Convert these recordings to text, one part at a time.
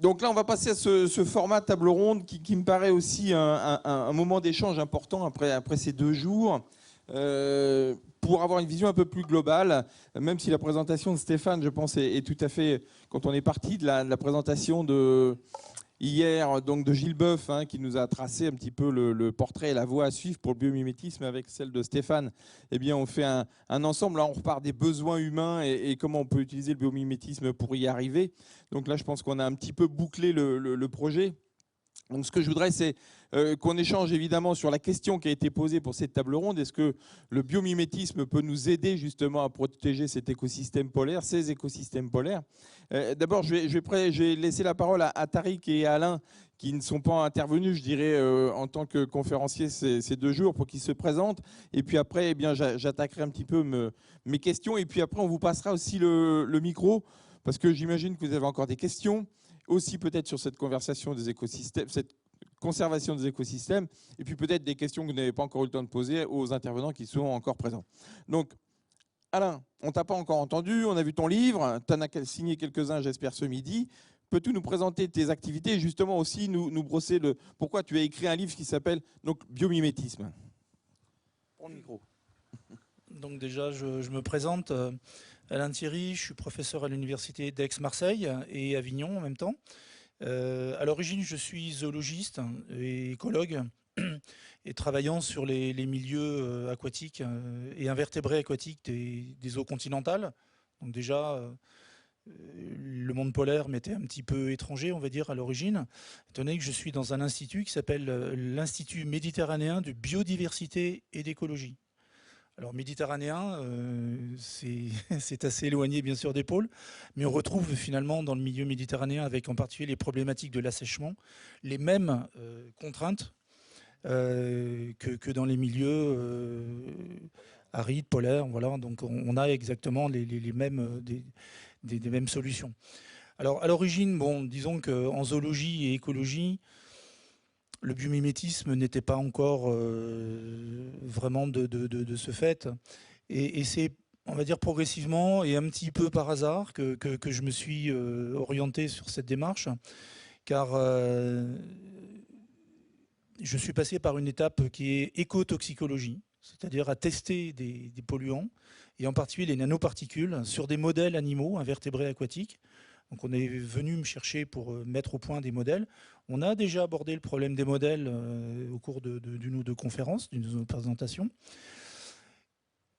Donc là, on va passer à ce format table ronde qui me paraît aussi un moment d'échange important après ces 2 jours. Pour avoir une vision un peu plus globale, même si la présentation de Stéphane, je pense, est tout à fait, quand on est parti de la présentation de hier, donc de Gilles Boeuf, hein, qui nous a tracé un petit peu le portrait et la voie à suivre pour le biomimétisme avec celle de Stéphane, eh bien, on fait un ensemble. Là, on repart des besoins humains et comment on peut utiliser le biomimétisme pour y arriver. Donc là, je pense qu'on a un petit peu bouclé le projet. Donc ce que je voudrais, c'est qu'on échange évidemment sur la question qui a été posée pour cette table ronde. Est-ce que le biomimétisme peut nous aider justement à protéger cet écosystème polaire, ces écosystèmes polaires? D'abord, je vais laisser la parole à Tariq et à Alain, qui ne sont pas intervenus, je dirais, en tant que conférenciers ces 2 jours, pour qu'ils se présentent. Et puis après, eh bien, j'attaquerai un petit peu mes questions. Et puis après, on vous passera aussi le micro, parce que j'imagine que vous avez encore des questions aussi peut-être sur cette conversation des écosystèmes, cette conservation des écosystèmes, et puis peut-être des questions que vous n'avez pas encore eu le temps de poser aux intervenants qui sont encore présents. Donc, Alain, on ne t'a pas encore entendu, on a vu ton livre, tu en as signé quelques-uns, j'espère, ce midi. Peux-tu nous présenter tes activités et justement aussi nous brosser pourquoi tu as écrit un livre qui s'appelle donc Biomimétisme? Prends le micro. Donc déjà, je me présente, Alain Thierry, je suis professeur à l'université d'Aix-Marseille et Avignon en même temps. À l'origine, je suis zoologiste et écologue et travaillant sur les milieux aquatiques et invertébrés aquatiques des eaux continentales. Donc déjà, le monde polaire m'était un petit peu étranger, on va dire, à l'origine, étant donné que je suis dans un institut qui s'appelle l'Institut méditerranéen de biodiversité et d'écologie. Alors méditerranéen, c'est assez éloigné bien sûr des pôles, mais on retrouve finalement dans le milieu méditerranéen, avec en particulier les problématiques de l'assèchement, les mêmes contraintes que dans les milieux arides, polaires. Voilà, donc on a exactement les mêmes, des mêmes solutions. Alors à l'origine, bon, disons qu'en zoologie et écologie, le biomimétisme n'était pas encore vraiment de ce fait. Et c'est, on va dire, progressivement et un petit peu par hasard que je me suis orienté sur cette démarche, car je suis passé par une étape qui est écotoxicologie, c'est-à-dire à tester des polluants, et en particulier les nanoparticules, sur des modèles animaux, invertébrés aquatiques. Donc on est venu me chercher pour mettre au point des modèles. On a déjà abordé le problème des modèles au cours d'une ou deux conférences, d'une ou deux présentations.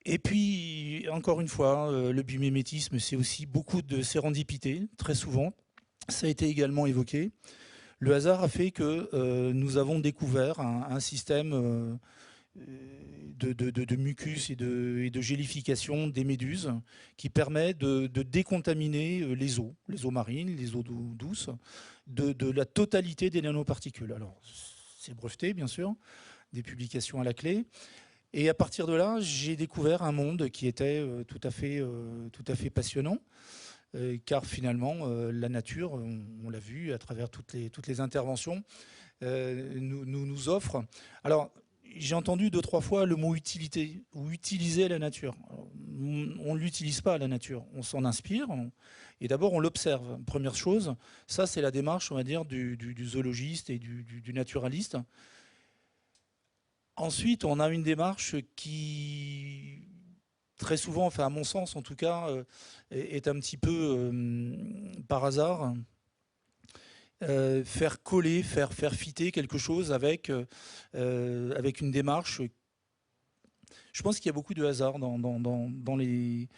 Et puis, encore une fois, le biomimétisme, c'est aussi beaucoup de sérendipité, très souvent. Ça a été également évoqué. Le hasard a fait que nous avons découvert un système de mucus et de gélification des méduses qui permet de décontaminer les eaux marines, les eaux douces, de la totalité des nanoparticules. Alors, c'est breveté, bien sûr, des publications à la clé. Et à partir de là, j'ai découvert un monde qui était tout à fait passionnant. Car finalement, la nature, on l'a vu à travers toutes les interventions, nous offre. Alors, j'ai entendu 2-3 fois le mot utilité ou utiliser la nature. Alors, on ne l'utilise pas, la nature. On s'en inspire et d'abord on l'observe. Première chose, ça c'est la démarche, on va dire, du zoologiste et du naturaliste. Ensuite, on a une démarche qui, très souvent, enfin à mon sens en tout cas, est un petit peu par hasard. Faire coller, faire fitter quelque chose avec une démarche. Je pense qu'il y a beaucoup de hasard dans les...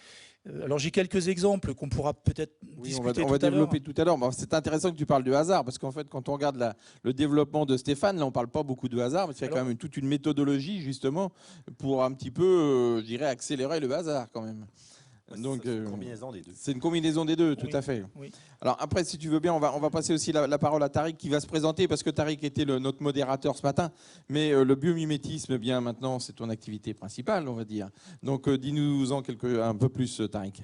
Alors j'ai quelques exemples qu'on pourra peut-être discuter on va développer tout à l'heure. Bon, c'est intéressant que tu parles de hasard, parce qu'en fait, quand on regarde le développement de Stéphane, là, on ne parle pas beaucoup de hasard, mais il y a quand même toute une méthodologie, justement, pour un petit peu, je dirais, accélérer le hasard, quand même. Donc, c'est une combinaison des deux. C'est une combinaison des deux, tout à fait. Oui. Alors après, si tu veux bien, on va passer aussi la parole à Tariq qui va se présenter, parce que Tariq était notre modérateur ce matin. Mais le biomimétisme, bien maintenant, c'est ton activité principale, on va dire. Donc dis-nous-en un peu plus, Tariq.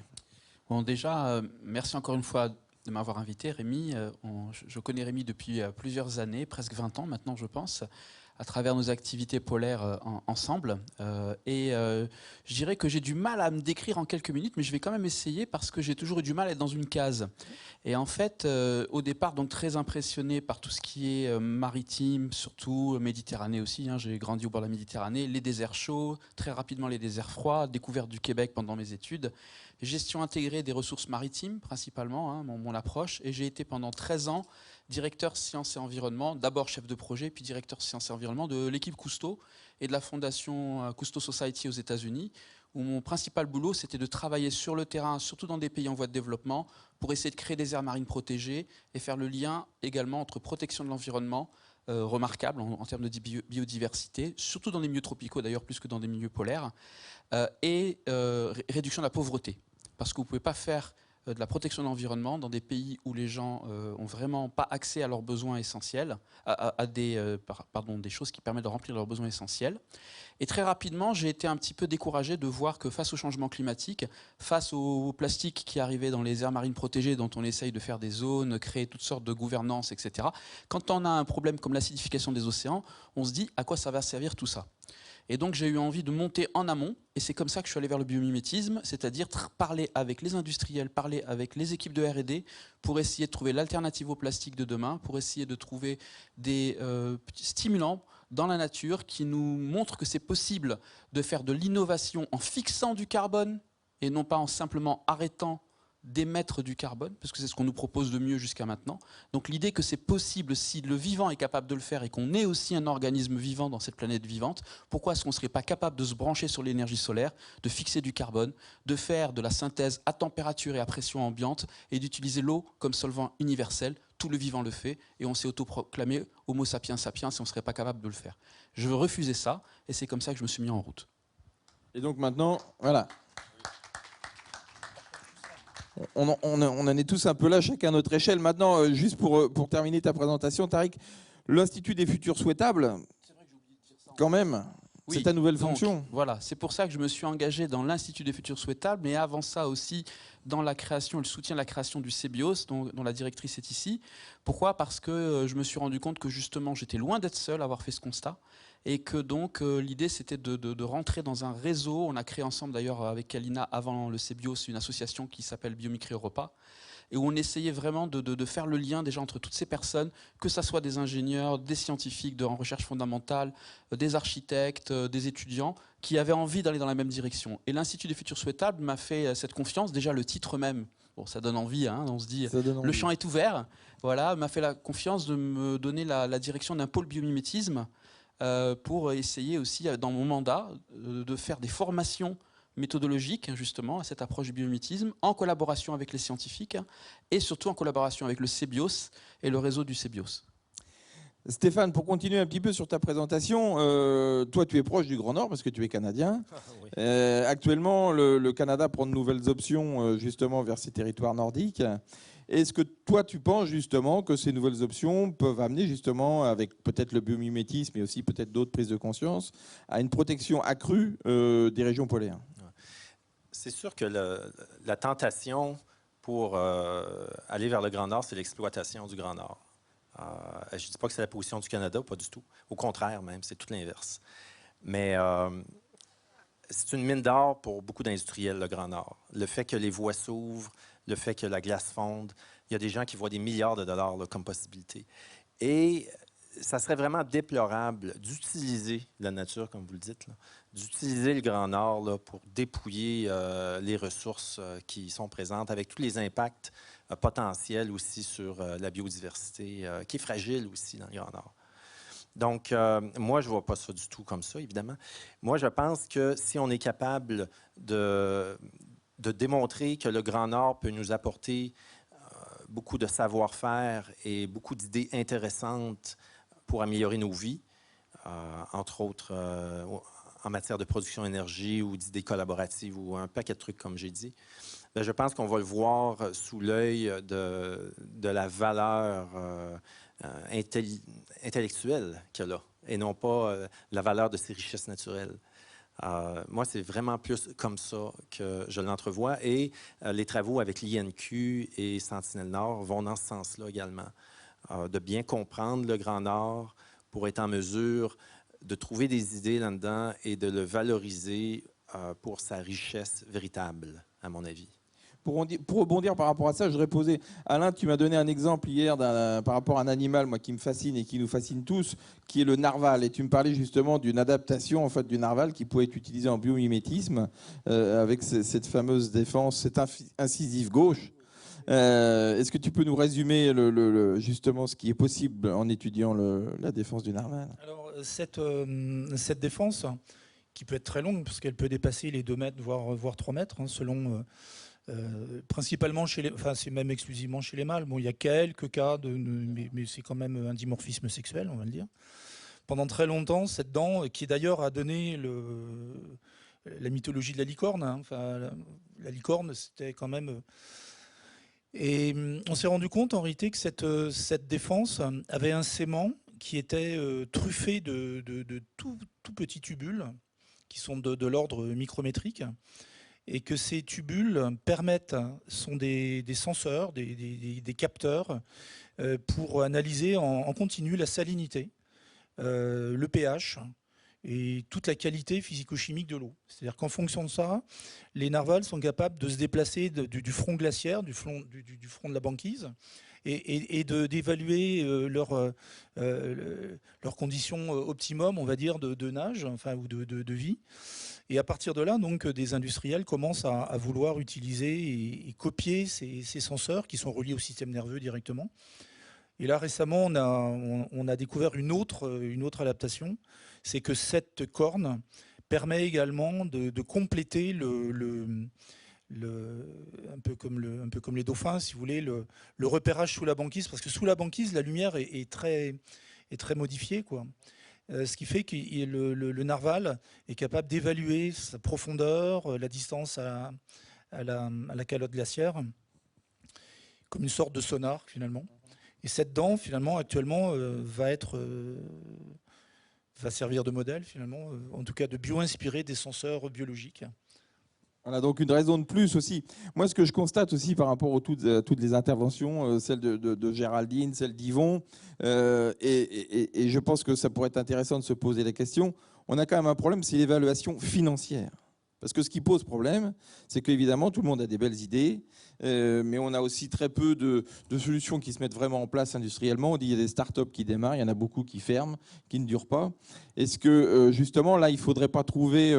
Bon, déjà, merci encore une fois de m'avoir invité, Rémi. Je connais Rémi depuis plusieurs années, presque 20 ans maintenant, je pense. à travers nos activités polaires ensemble. Je dirais que j'ai du mal à me décrire en quelques minutes, mais je vais quand même essayer parce que j'ai toujours eu du mal à être dans une case. Et en fait, au départ, donc très impressionné par tout ce qui est maritime, surtout Méditerranée aussi. Hein, j'ai grandi au bord de la Méditerranée, les déserts chauds, très rapidement les déserts froids, découverte du Québec pendant mes études, gestion intégrée des ressources maritimes principalement, hein, mon approche. Et j'ai été pendant 13 ans directeur sciences et environnement, d'abord chef de projet, puis directeur sciences et environnement de l'équipe Cousteau et de la fondation Cousteau Society aux États-Unis, où mon principal boulot, c'était de travailler sur le terrain, surtout dans des pays en voie de développement, pour essayer de créer des aires marines protégées et faire le lien également entre protection de l'environnement, remarquable en termes de biodiversité, surtout dans des milieux tropicaux d'ailleurs, plus que dans des milieux polaires, et réduction de la pauvreté. Parce que vous ne pouvez pas faire de la protection de l'environnement dans des pays où les gens ont vraiment pas accès à leurs besoins essentiels, à des choses qui permettent de remplir leurs besoins essentiels. Et très rapidement, j'ai été un petit peu découragé de voir que face au changement climatique, face au plastique qui arrivait dans les aires marines protégées, dont on essaye de faire des zones, créer toutes sortes de gouvernances, etc., quand on a un problème comme l'acidification des océans, on se dit à quoi ça va servir tout ça. Et donc j'ai eu envie de monter en amont, et c'est comme ça que je suis allé vers le biomimétisme, c'est-à-dire parler avec les industriels, parler avec les équipes de R&D pour essayer de trouver l'alternative au plastique de demain, pour essayer de trouver des stimulants dans la nature qui nous montrent que c'est possible de faire de l'innovation en fixant du carbone et non pas en simplement arrêtant d'émettre du carbone, parce que c'est ce qu'on nous propose de mieux jusqu'à maintenant. Donc l'idée que c'est possible, si le vivant est capable de le faire et qu'on est aussi un organisme vivant dans cette planète vivante, pourquoi est-ce qu'on ne serait pas capable de se brancher sur l'énergie solaire, de fixer du carbone, de faire de la synthèse à température et à pression ambiante et d'utiliser l'eau comme solvant universel? Tout le vivant le fait et on s'est autoproclamé Homo sapiens sapiens et on ne serait pas capable de le faire. Je veux refuser ça et c'est comme ça que je me suis mis en route. Et donc maintenant, voilà. On en est tous un peu là, chacun à notre échelle. Maintenant, juste pour terminer ta présentation, Tariq, l'Institut des futurs souhaitables, quand même, oui, c'est ta nouvelle fonction. Voilà, c'est pour ça que je me suis engagé dans l'Institut des futurs souhaitables, mais avant ça aussi dans la création, le soutien de la création du CBIOS, dont la directrice est ici. Pourquoi? Parce que je me suis rendu compte que justement j'étais loin d'être seul à avoir fait ce constat, et que donc l'idée c'était de rentrer dans un réseau. On a créé ensemble d'ailleurs avec Kalina avant le CBIOS une association qui s'appelle Biomimicry Europa, et où on essayait vraiment de faire le lien déjà entre toutes ces personnes, que ce soit des ingénieurs, des scientifiques en recherche fondamentale, des architectes, des étudiants, qui avaient envie d'aller dans la même direction. Et l'Institut des futurs souhaitables m'a fait cette confiance, déjà le titre même, bon, ça donne envie, hein, on se dit, le champ est ouvert, voilà, m'a fait la confiance de me donner la direction d'un pôle biomimétisme pour essayer aussi, dans mon mandat, de faire des formations méthodologique justement à cette approche du biomimétisme en collaboration avec les scientifiques et surtout en collaboration avec le CBIOS et le réseau du CBIOS. Stéphane, pour continuer un petit peu sur ta présentation, toi tu es proche du Grand Nord parce que tu es canadien. Oui. Actuellement, le Canada prend de nouvelles options justement vers ces territoires nordiques. Est-ce que toi tu penses justement que ces nouvelles options peuvent amener justement, avec peut-être le biomimétisme et aussi peut-être d'autres prises de conscience, à une protection accrue des régions polaires? C'est sûr que la tentation pour aller vers le Grand Nord, c'est l'exploitation du Grand Nord. Je ne dis pas que c'est la position du Canada, pas du tout. Au contraire même, c'est tout l'inverse. Mais c'est une mine d'or pour beaucoup d'industriels, le Grand Nord. Le fait que les voies s'ouvrent, le fait que la glace fonde, il y a des gens qui voient des milliards de dollars là, comme possibilité. Et ça serait vraiment déplorable d'utiliser la nature, comme vous le dites, d'utiliser le Grand Nord là, pour dépouiller les ressources qui sont présentes, avec tous les impacts potentiels aussi sur la biodiversité, qui est fragile aussi dans le Grand Nord. Donc, moi, je ne vois pas ça du tout comme ça, évidemment. Moi, je pense que si on est capable de démontrer que le Grand Nord peut nous apporter beaucoup de savoir-faire et beaucoup d'idées intéressantes pour améliorer nos vies, entre autres en matière de production d'énergie ou d'idées collaboratives ou un paquet de trucs, comme j'ai dit, bien, je pense qu'on va le voir sous l'œil de la valeur intellectuelle qu'elle a, et non pas la valeur de ses richesses naturelles. Moi, c'est vraiment plus comme ça que je l'entrevois. Et les travaux avec l'INQ et Sentinelle-Nord vont dans ce sens-là également. De bien comprendre le Grand Nord pour être en mesure de trouver des idées là-dedans et de le valoriser pour sa richesse véritable, à mon avis. Pour rebondir par rapport à ça, je voudrais poser... Alain, tu m'as donné un exemple hier par rapport à un animal moi, qui me fascine et qui nous fascine tous, qui est le narval. Et tu me parlais justement d'une adaptation en fait, du narval qui pouvait être utilisé en biomimétisme avec cette fameuse défense, cette incisive gauche. Est-ce que tu peux nous résumer justement ce qui est possible en étudiant la défense du narval? Alors, cette défense, qui peut être très longue, parce qu'elle peut dépasser les 2 mètres, voire 3 mètres, hein, selon... principalement c'est même exclusivement chez les mâles. Bon, il y a quelques cas, mais c'est quand même un dimorphisme sexuel, on va le dire. Pendant très longtemps, cette dent, qui d'ailleurs a donné la mythologie de la licorne, hein, enfin, la licorne, c'était quand même... Et on s'est rendu compte en réalité que cette défense avait un sément qui était truffé de tout petits tubules, qui sont de l'ordre micrométrique, et que ces tubules sont des senseurs, des capteurs pour analyser en continu la salinité, le pH et toute la qualité physico-chimique de l'eau. C'est-à-dire qu'en fonction de ça, les narvals sont capables de se déplacer du front glaciaire, du front de la banquise, et d'évaluer leurs conditions optimum, on va dire, de nage, enfin, ou de vie. Et à partir de là, donc, des industriels commencent à vouloir utiliser et copier ces senseurs qui sont reliés au système nerveux directement. Et là, récemment, on a découvert une autre adaptation, c'est que cette corne permet également de compléter un peu comme les dauphins, si vous voulez, le repérage sous la banquise, parce que sous la banquise, la lumière est très modifiée, quoi. Ce qui fait que le narval est capable d'évaluer sa profondeur, la distance à la calotte glaciaire, comme une sorte de sonar, finalement. Et cette dent, finalement, actuellement, va servir de modèle, finalement, en tout cas de bio-inspirer des senseurs biologiques. Voilà, donc une raison de plus aussi. Moi, ce que je constate aussi par rapport à toutes les interventions, celle de Géraldine, celle d'Yvon, et je pense que ça pourrait être intéressant de se poser la question, on a quand même un problème, c'est l'évaluation financière. Parce que ce qui pose problème, c'est qu'évidemment, tout le monde a des belles idées, mais on a aussi très peu de solutions qui se mettent vraiment en place industriellement. On dit qu'il y a des startups qui démarrent, il y en a beaucoup qui ferment, qui ne durent pas. Est-ce que, justement, là, il ne faudrait pas trouver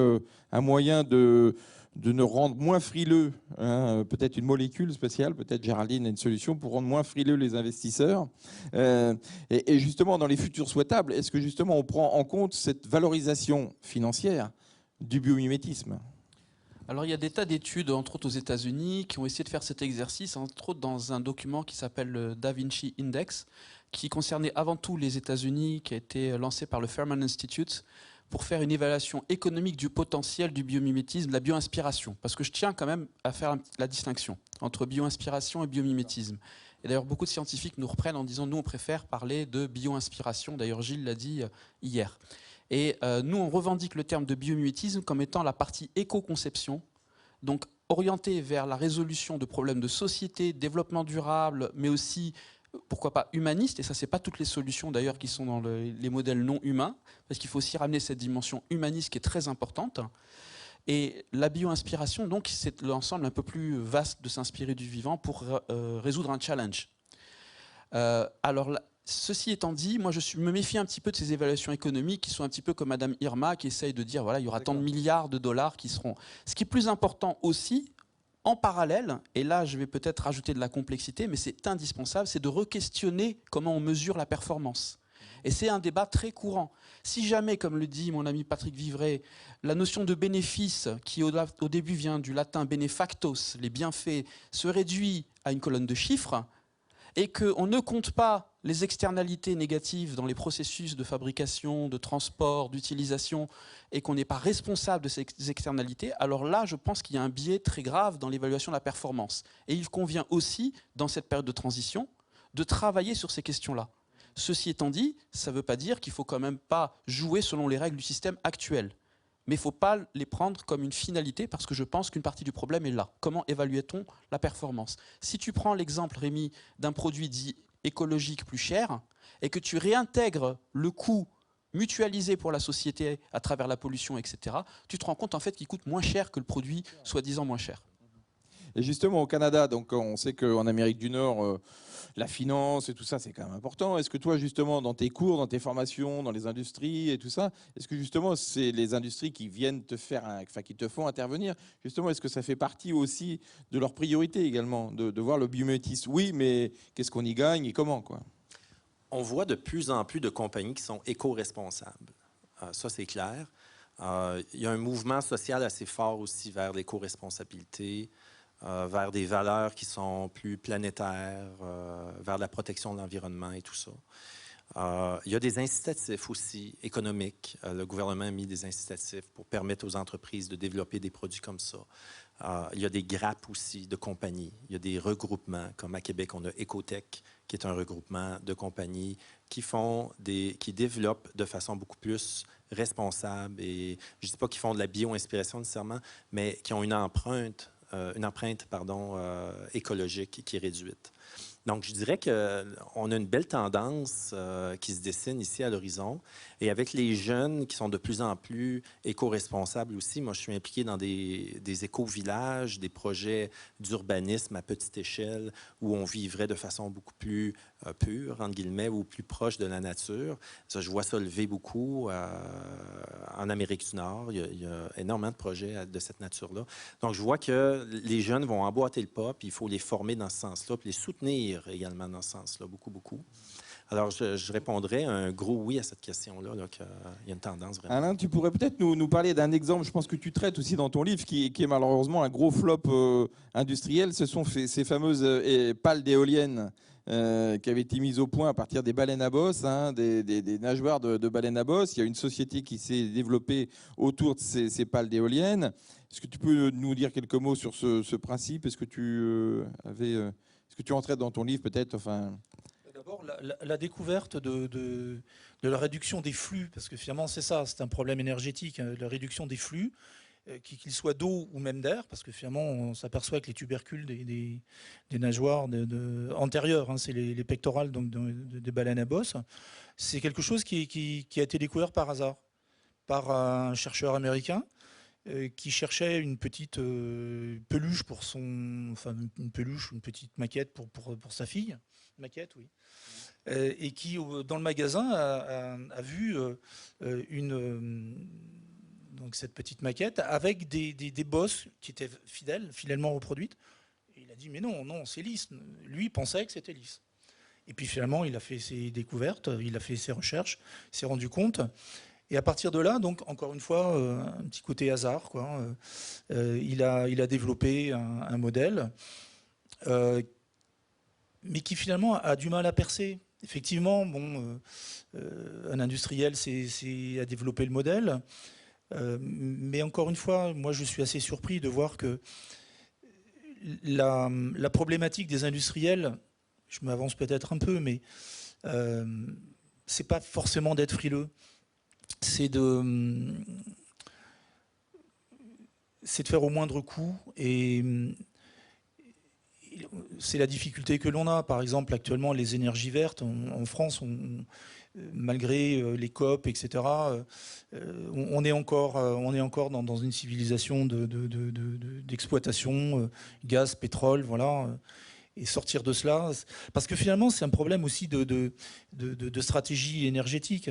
un moyen de ne rendre moins frileux, hein, peut-être une molécule spéciale, peut-être Géraldine a une solution pour rendre moins frileux les investisseurs. Et justement, dans les futurs souhaitables, est-ce que justement on prend en compte cette valorisation financière du biomimétisme? Alors il y a des tas d'études, entre autres aux États-Unis, qui ont essayé de faire cet exercice, entre autres dans un document qui s'appelle le Da Vinci Index, qui concernait avant tout les États-Unis, qui a été lancé par le Fairman Institute, pour faire une évaluation économique du potentiel du biomimétisme, de la bioinspiration. Parce que je tiens quand même à faire la distinction entre bioinspiration et biomimétisme. Et d'ailleurs, beaucoup de scientifiques nous reprennent en disant, nous, on préfère parler de bioinspiration. D'ailleurs, Gilles l'a dit hier. Et nous, on revendique le terme de biomimétisme comme étant la partie éco-conception, donc orientée vers la résolution de problèmes de société, développement durable, mais aussi, pourquoi pas, humaniste. Et ça, c'est pas toutes les solutions d'ailleurs qui sont dans les modèles non humains, parce qu'il faut aussi ramener cette dimension humaniste qui est très importante. Et la bio-inspiration, donc, c'est l'ensemble un peu plus vaste de s'inspirer du vivant pour résoudre un challenge. Alors, ceci étant dit, moi, je me méfie un petit peu de ces évaluations économiques qui sont un petit peu comme Madame Irma, qui essaye de dire, voilà, il y aura tant de milliards de dollars qui seront... Ce qui est plus important aussi, en parallèle, et là, je vais peut-être rajouter de la complexité, mais c'est indispensable, c'est de re-questionner comment on mesure la performance. Et c'est un débat très courant. Si jamais, comme le dit mon ami Patrick Vivray, la notion de bénéfice, qui au début vient du latin benefactos, les bienfaits, se réduit à une colonne de chiffres, et qu'on ne compte pas les externalités négatives dans les processus de fabrication, de transport, d'utilisation, et qu'on n'est pas responsable de ces externalités, alors là, je pense qu'il y a un biais très grave dans l'évaluation de la performance. Et il convient aussi, dans cette période de transition, de travailler sur ces questions-là. Ceci étant dit, ça ne veut pas dire qu'il ne faut quand même pas jouer selon les règles du système actuel. Mais il ne faut pas les prendre comme une finalité, parce que je pense qu'une partie du problème est là. Comment évaluait-on la performance? Si tu prends l'exemple, Rémi, d'un produit dit écologique plus cher et que tu réintègres le coût mutualisé pour la société à travers la pollution, etc., tu te rends compte en fait qu'il coûte moins cher que le produit soi-disant moins cher. Et justement, au Canada, donc on sait qu'en Amérique du Nord, la finance et tout ça, c'est quand même important. Est-ce que toi, justement, dans tes cours, dans tes formations, dans les industries et tout ça, est-ce que justement, c'est les industries qui viennent te faire, qui te font intervenir, justement, est-ce que ça fait partie aussi de leurs priorités également, de voir le biomimétisme? Oui, mais qu'est-ce qu'on y gagne et comment, quoi? On voit de plus en plus de compagnies qui sont éco-responsables. Ça, c'est clair. Il y a un mouvement social assez fort aussi vers l'éco-responsabilité, vers des valeurs qui sont plus planétaires, vers la protection de l'environnement et tout ça. Il y a des incitatifs aussi économiques. Le gouvernement a mis des incitatifs pour permettre aux entreprises de développer des produits comme ça. Il y a des grappes aussi de compagnies. Il y a des regroupements, comme à Québec, on a Ecotech, qui est un regroupement de compagnies qui développent de façon beaucoup plus responsable. Et je ne dis pas qu'ils font de la bio-inspiration nécessairement, mais qui ont une empreinte écologique qui est réduite. Donc, je dirais qu'on a une belle tendance qui se dessine ici à l'horizon. Et avec les jeunes qui sont de plus en plus éco-responsables aussi, moi, je suis impliqué dans des éco-villages, des projets d'urbanisme à petite échelle où on vivrait de façon beaucoup plus pure, entre guillemets, ou plus proche de la nature. Ça, je vois ça lever beaucoup en Amérique du Nord. Il y a énormément de projets de cette nature-là. Donc, je vois que les jeunes vont emboîter le pas, puis il faut les former dans ce sens-là, puis les soutenir également dans ce sens-là, beaucoup, beaucoup. Alors, je répondrais un gros oui à cette question-là, qu'il y a une tendance vraiment. Alain, tu pourrais peut-être nous parler d'un exemple, je pense que tu traites aussi dans ton livre, qui est malheureusement un gros flop industriel. Ce sont ces fameuses pales d'éoliennes qui avaient été mises au point à partir des baleines à bosse, des nageoires de baleines à bosse. Il y a une société qui s'est développée autour de ces pales d'éoliennes. Est-ce que tu peux nous dire quelques mots sur ce principe? Est-ce que tu entrais dans ton livre peut-être, enfin... D'abord, la découverte de la réduction des flux, parce que finalement c'est ça, c'est un problème énergétique, la réduction des flux, qu'ils soient d'eau ou même d'air, parce que finalement on s'aperçoit que les tubercules des nageoires antérieures, c'est les pectorales donc, des baleines à bosse, c'est quelque chose qui a été découvert par hasard, par un chercheur américain qui cherchait une petite peluche pour une petite maquette pour sa fille. Maquette, oui. Et qui, dans le magasin, a vu donc cette petite maquette avec des bosses qui étaient fidèlement reproduites. Et il a dit, mais non, c'est lisse. Lui pensait que c'était lisse. Et puis finalement, il a fait ses découvertes, il a fait ses recherches, il s'est rendu compte. Et à partir de là, donc encore une fois, un petit côté hasard, quoi. Il a développé un modèle mais qui finalement a du mal à percer. Effectivement, un industriel a développé le modèle, mais encore une fois, moi je suis assez surpris de voir que la problématique des industriels, je m'avance peut-être un peu, mais c'est pas forcément d'être frileux, c'est de faire au moindre coût et c'est la difficulté que l'on a. Par exemple, actuellement, les énergies vertes en France, malgré les COP, etc., on est encore dans une civilisation d'exploitation, gaz, pétrole, voilà. Et sortir de cela, parce que finalement, c'est un problème aussi de stratégie énergétique.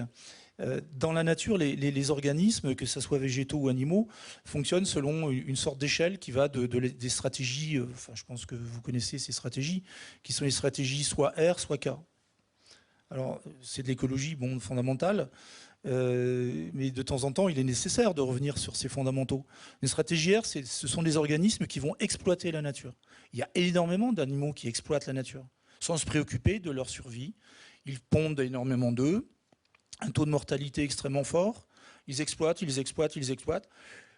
Dans la nature, les organismes, que ce soit végétaux ou animaux, fonctionnent selon une sorte d'échelle qui va des stratégies, enfin, je pense que vous connaissez ces stratégies, qui sont les stratégies soit R, soit K. Alors, c'est de l'écologie fondamentale, mais de temps en temps, il est nécessaire de revenir sur ces fondamentaux. Une stratégie R, ce sont des organismes qui vont exploiter la nature. Il y a énormément d'animaux qui exploitent la nature, sans se préoccuper de leur survie. Ils pondent énormément d'œufs, un taux de mortalité extrêmement fort. Ils exploitent.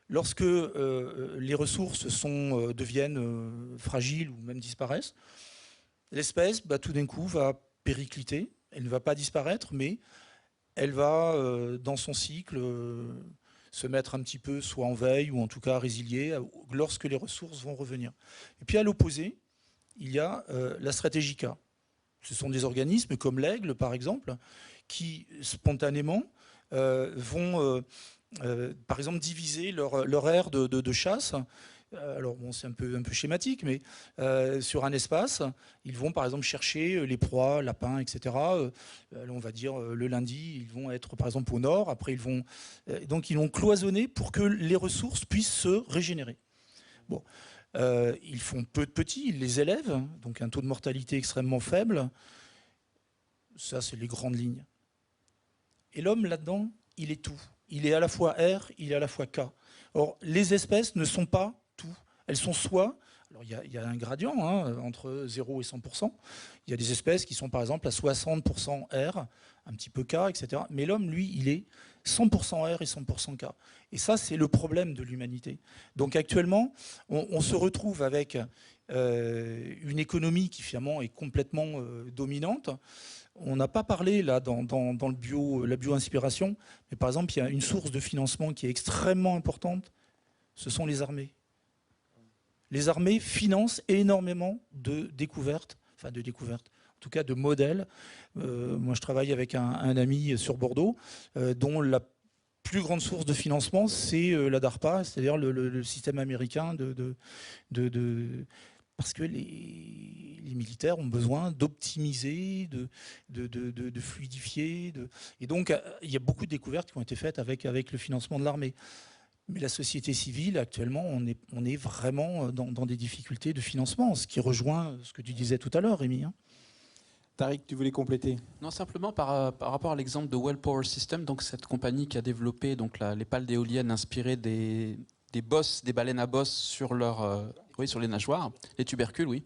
Lorsque les ressources deviennent fragiles ou même disparaissent, l'espèce, tout d'un coup, va péricliter. Elle ne va pas disparaître, mais elle va, dans son cycle, se mettre un petit peu soit en veille ou en tout cas résilier lorsque les ressources vont revenir. Et puis à l'opposé, il y a la stratégie K. Ce sont des organismes comme l'Aigle, par exemple, qui spontanément vont, par exemple, diviser leur aire de chasse. Alors bon, c'est un peu schématique, mais sur un espace, ils vont par exemple chercher les proies, lapins, etc. On va dire le lundi, ils vont être par exemple au nord. Après, donc ils vont cloisonner pour que les ressources puissent se régénérer. Bon, ils font peu de petits, ils les élèvent, donc un taux de mortalité extrêmement faible. Ça, c'est les grandes lignes. Et l'homme là-dedans, il est tout. Il est à la fois R, il est à la fois K. Or, les espèces ne sont pas tout. Elles sont soit... Alors, il y a un gradient entre 0 et 100%. Il y a des espèces qui sont, par exemple, à 60% R, un petit peu K, etc. Mais l'homme, lui, il est 100% R et 100% K. Et ça, c'est le problème de l'humanité. Donc, actuellement, on se retrouve avec une économie qui, finalement, est complètement dominante. On n'a pas parlé là dans la bio-inspiration, mais par exemple, il y a une source de financement qui est extrêmement importante, ce sont les armées. Les armées financent énormément de découvertes, en tout cas de modèles. Moi, je travaille avec un ami sur Bordeaux, dont la plus grande source de financement, c'est la DARPA, c'est-à-dire le système américain parce que les militaires ont besoin d'optimiser, de fluidifier. Et donc, il y a beaucoup de découvertes qui ont été faites avec le financement de l'armée. Mais la société civile, actuellement, on est vraiment dans des difficultés de financement, ce qui rejoint ce que tu disais tout à l'heure, Rémi. Tariq, tu voulais compléter? Non, simplement par rapport à l'exemple de Well Power System, donc cette compagnie qui a développé donc les pales d'éoliennes inspirées des bosses, des baleines à bosse sur sur les nageoires, les tubercules, oui.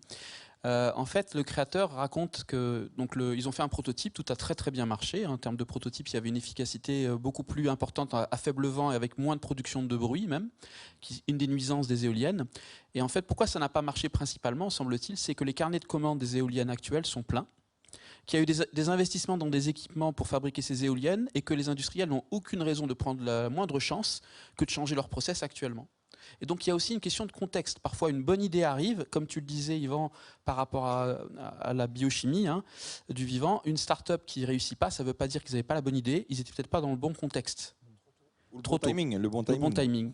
En fait, le créateur raconte que ils ont fait un prototype, tout a très très bien marché. En termes de prototype, il y avait une efficacité beaucoup plus importante à faible vent et avec moins de production de bruit même, une des nuisances des éoliennes. Et en fait, pourquoi ça n'a pas marché principalement, semble-t-il, c'est que les carnets de commandes des éoliennes actuelles sont pleins, qu'il y a eu des investissements dans des équipements pour fabriquer ces éoliennes et que les industriels n'ont aucune raison de prendre la moindre chance que de changer leur process actuellement. Et donc il y a aussi une question de contexte. Parfois une bonne idée arrive, comme tu le disais Yvan, par rapport à la biochimie du vivant. Une start-up qui ne réussit pas, ça ne veut pas dire qu'ils n'avaient pas la bonne idée, ils n'étaient peut-être pas dans le bon contexte. Le bon timing.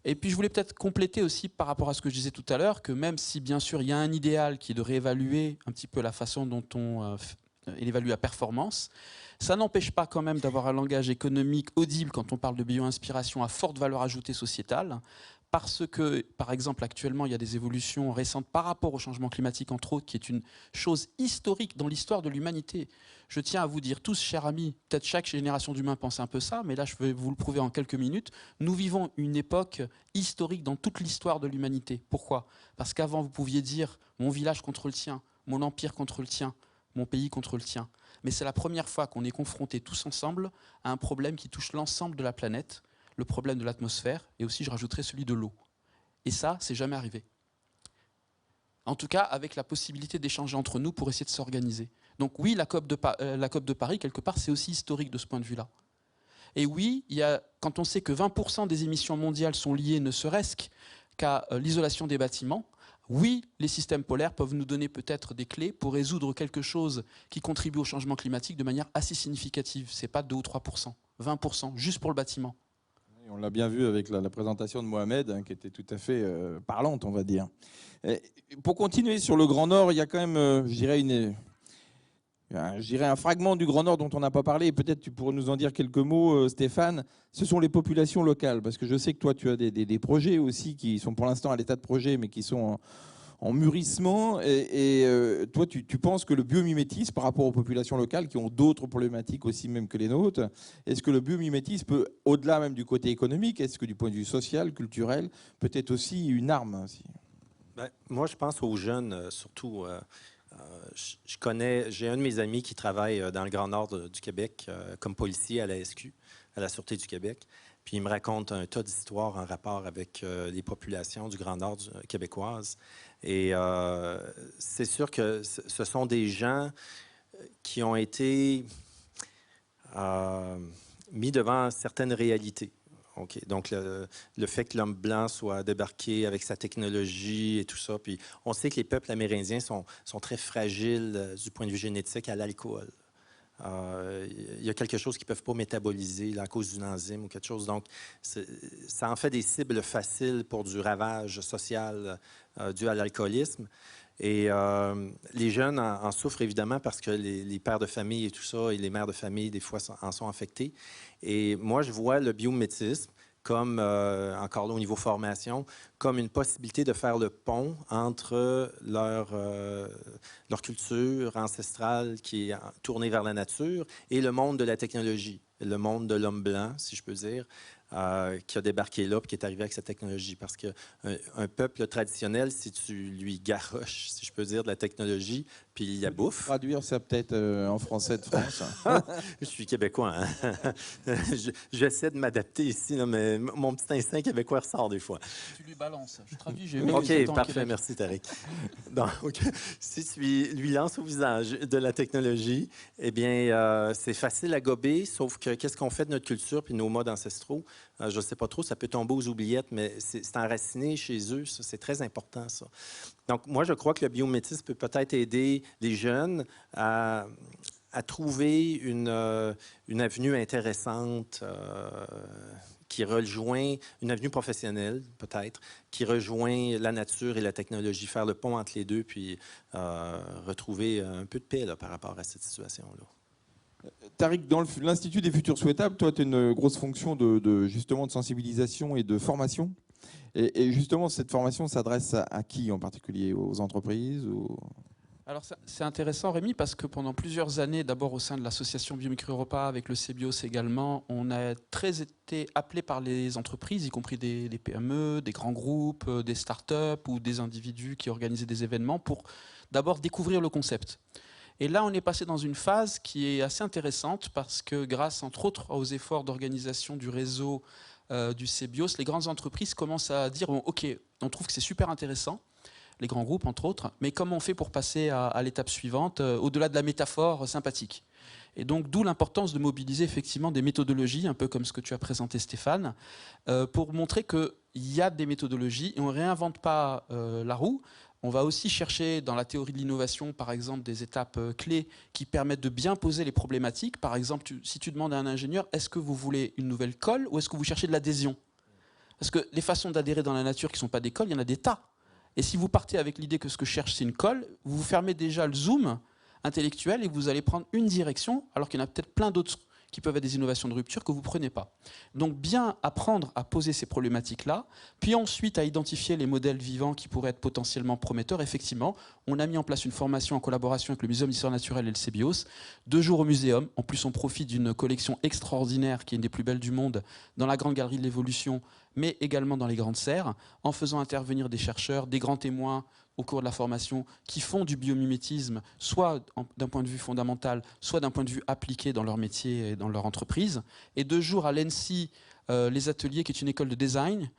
Et puis je voulais peut-être compléter aussi par rapport à ce que je disais tout à l'heure, que même si bien sûr il y a un idéal qui est de réévaluer un petit peu la façon dont on évalue la performance, ça n'empêche pas quand même d'avoir un langage économique audible quand on parle de bio-inspiration à forte valeur ajoutée sociétale, parce que, par exemple, actuellement, il y a des évolutions récentes par rapport au changement climatique, entre autres, qui est une chose historique dans l'histoire de l'humanité. Je tiens à vous dire tous, chers amis, peut-être chaque génération d'humains pense un peu ça, mais là, je vais vous le prouver en quelques minutes, nous vivons une époque historique dans toute l'histoire de l'humanité. Pourquoi? Parce qu'avant, vous pouviez dire « mon village contre le tien, mon empire contre le tien, mon pays contre le tien ». Mais c'est la première fois qu'on est confrontés tous ensemble à un problème qui touche l'ensemble de la planète, le problème de l'atmosphère, et aussi je rajouterai celui de l'eau. Et ça, c'est jamais arrivé. En tout cas, avec la possibilité d'échanger entre nous pour essayer de s'organiser. Donc oui, la COP de Paris, quelque part, c'est aussi historique de ce point de vue-là. Et oui, quand on sait que 20% des émissions mondiales sont liées ne serait-ce qu'à l'isolation des bâtiments, oui, les systèmes polaires peuvent nous donner peut-être des clés pour résoudre quelque chose qui contribue au changement climatique de manière assez significative. Ce n'est pas 2 ou 3%, 20%, juste pour le bâtiment. On l'a bien vu avec la présentation de Mohamed, qui était tout à fait parlante, on va dire. Et pour continuer sur le Grand Nord, il y a quand même, je dirais un fragment du Grand Nord dont on n'a pas parlé, et peut-être tu pourrais nous en dire quelques mots, Stéphane. Ce sont les populations locales, parce que je sais que toi, tu as des projets aussi qui sont pour l'instant à l'état de projet, mais qui sont en mûrissement. Et toi, tu penses que le biomimétisme, par rapport aux populations locales, qui ont d'autres problématiques aussi même que les nôtres, est-ce que le biomimétisme peut, au-delà même du côté économique, est-ce que du point de vue social, culturel, peut être aussi une arme aussi? Moi, je pense aux jeunes, surtout. J'ai un de mes amis qui travaille dans le Grand Nord du Québec comme policier à la SQ, à la Sûreté du Québec. Puis il me raconte un tas d'histoires en rapport avec les populations du Grand Nord québécoises. Et c'est sûr que ce sont des gens qui ont été mis devant certaines réalités. OK. Donc, le fait que l'homme blanc soit débarqué avec sa technologie et tout ça, puis on sait que les peuples amérindiens sont très fragiles du point de vue génétique à l'alcool. Il y a quelque chose qu'ils ne peuvent pas métaboliser là, à cause d'une enzyme ou quelque chose. Donc, ça en fait des cibles faciles pour du ravage social dû à l'alcoolisme. Et les jeunes en souffrent évidemment parce que les pères de famille et tout ça, et les mères de famille, des fois, en sont affectés. Et moi, je vois le biomimétisme comme, encore là au niveau formation, comme une possibilité de faire le pont entre leur culture ancestrale qui est tournée vers la nature et le monde de la technologie, le monde de l'homme blanc, si je peux dire, qui a débarqué là et qui est arrivé avec cette technologie. Parce qu'un peuple traditionnel, si tu lui garroches, si je peux dire, de la technologie, puis il la bouffe. Traduire ça peut-être en français de France. Je suis québécois. Hein? J'essaie de m'adapter ici, là, mais mon petit instinct québécois ressort des fois. Tu lui balances. Je traduis, j'ai OK, parfait, merci Tariq. Donc, si tu lui lances au visage de la technologie, eh bien, c'est facile à gober, sauf que qu'est-ce qu'on fait de notre culture puis nos modes ancestraux? Je ne sais pas trop, ça peut tomber aux oubliettes, mais c'est enraciné chez eux, ça, c'est très important, ça. Donc, moi, je crois que le biomimétisme peut peut-être aider les jeunes à trouver une avenue intéressante qui rejoint une avenue professionnelle, peut-être, qui rejoint la nature et la technologie, faire le pont entre les deux, puis retrouver un peu de paix là, par rapport à cette situation-là. Tariq, dans l'Institut des futurs souhaitables, toi, tu as une grosse fonction justement de sensibilisation et de formation. Et justement, cette formation s'adresse à qui en particulier? Aux entreprises Alors c'est intéressant, Rémi, parce que pendant plusieurs années, d'abord au sein de l'association Biomimicry Europa, avec le CBIOS également, on a très été appelé par les entreprises, y compris des PME, des grands groupes, des startups ou des individus qui organisaient des événements, pour d'abord découvrir le concept. Et là, on est passé dans une phase qui est assez intéressante parce que grâce, entre autres, aux efforts d'organisation du réseau du CBIOS, les grandes entreprises commencent à dire bon, OK, on trouve que c'est super intéressant, les grands groupes, entre autres, mais comment on fait pour passer à l'étape suivante, au-delà de la métaphore sympathique? Et donc, d'où l'importance de mobiliser effectivement des méthodologies, un peu comme ce que tu as présenté, Stéphane, pour montrer qu'il y a des méthodologies et on ne réinvente pas la roue. On va aussi chercher dans la théorie de l'innovation, par exemple, des étapes clés qui permettent de bien poser les problématiques. Par exemple, si tu demandes à un ingénieur, est-ce que vous voulez une nouvelle colle ou est-ce que vous cherchez de l'adhésion? Parce que les façons d'adhérer dans la nature qui ne sont pas des colles, il y en a des tas. Et si vous partez avec l'idée que ce que je cherche, c'est une colle, vous fermez déjà le zoom intellectuel et vous allez prendre une direction, alors qu'il y en a peut-être plein d'autres qui peuvent être des innovations de rupture que vous ne prenez pas. Donc bien apprendre à poser ces problématiques-là, puis ensuite à identifier les modèles vivants qui pourraient être potentiellement prometteurs. Effectivement, on a mis en place une formation en collaboration avec le Muséum d'histoire naturelle et le CBIOS, 2 jours au muséum. En plus, on profite d'une collection extraordinaire qui est une des plus belles du monde dans la Grande Galerie de l'Évolution, mais également dans les grandes serres, en faisant intervenir des chercheurs, des grands témoins au cours de la formation qui font du biomimétisme, soit d'un point de vue fondamental, soit d'un point de vue appliqué dans leur métier et dans leur entreprise. Et 2 jours à l'ENSI, les ateliers, qui est une école de design,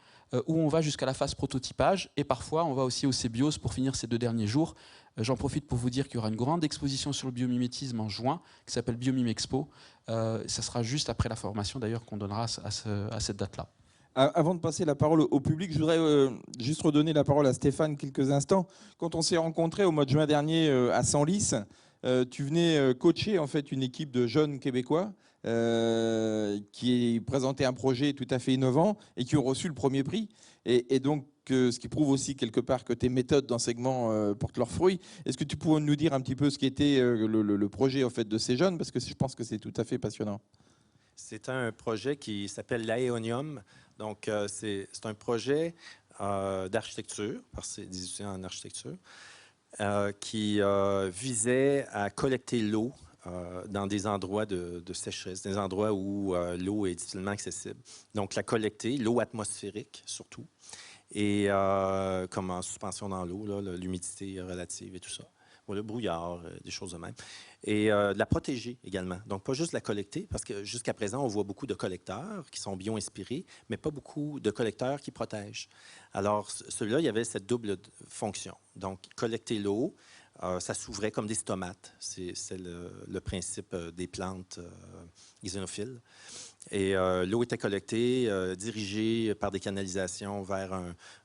où on va jusqu'à la phase prototypage. Et parfois, on va aussi au CBIOS pour finir ces 2 derniers jours. J'en profite pour vous dire qu'il y aura une grande exposition sur le biomimétisme en juin, qui s'appelle Biomimexpo. Ça sera juste après la formation, d'ailleurs, qu'on donnera à cette date-là. Avant de passer la parole au public, je voudrais juste redonner la parole à Stéphane quelques instants. Quand on s'est rencontrés au mois de juin dernier à Senlis, tu venais coacher en fait une équipe de jeunes Québécois qui présentait un projet tout à fait innovant et qui ont reçu le premier prix. Et donc, ce qui prouve aussi quelque part que tes méthodes d'enseignement portent leurs fruits. Est-ce que tu pourrais nous dire un petit peu ce qu'était le projet en fait, de ces jeunes? Parce que je pense que c'est tout à fait passionnant. C'est un projet qui s'appelle l'Aéonium. Donc, c'est un projet d'architecture, parce que c'est des étudiants en architecture, qui visait à collecter l'eau dans des endroits de sécheresse, des endroits où l'eau est difficilement accessible. Donc, la collecter, l'eau atmosphérique surtout, et comme en suspension dans l'eau, l'humidité relative et tout ça. Le brouillard, des choses de même. Et de la protéger également. Donc, pas juste la collecter, parce que jusqu'à présent, on voit beaucoup de collecteurs qui sont bio-inspirés, mais pas beaucoup de collecteurs qui protègent. Alors, celui-là, il y avait cette double fonction. Donc, collecter l'eau, ça s'ouvrait comme des stomates. C'est le principe des plantes isonophiles. Et l'eau était collectée, dirigée par des canalisations vers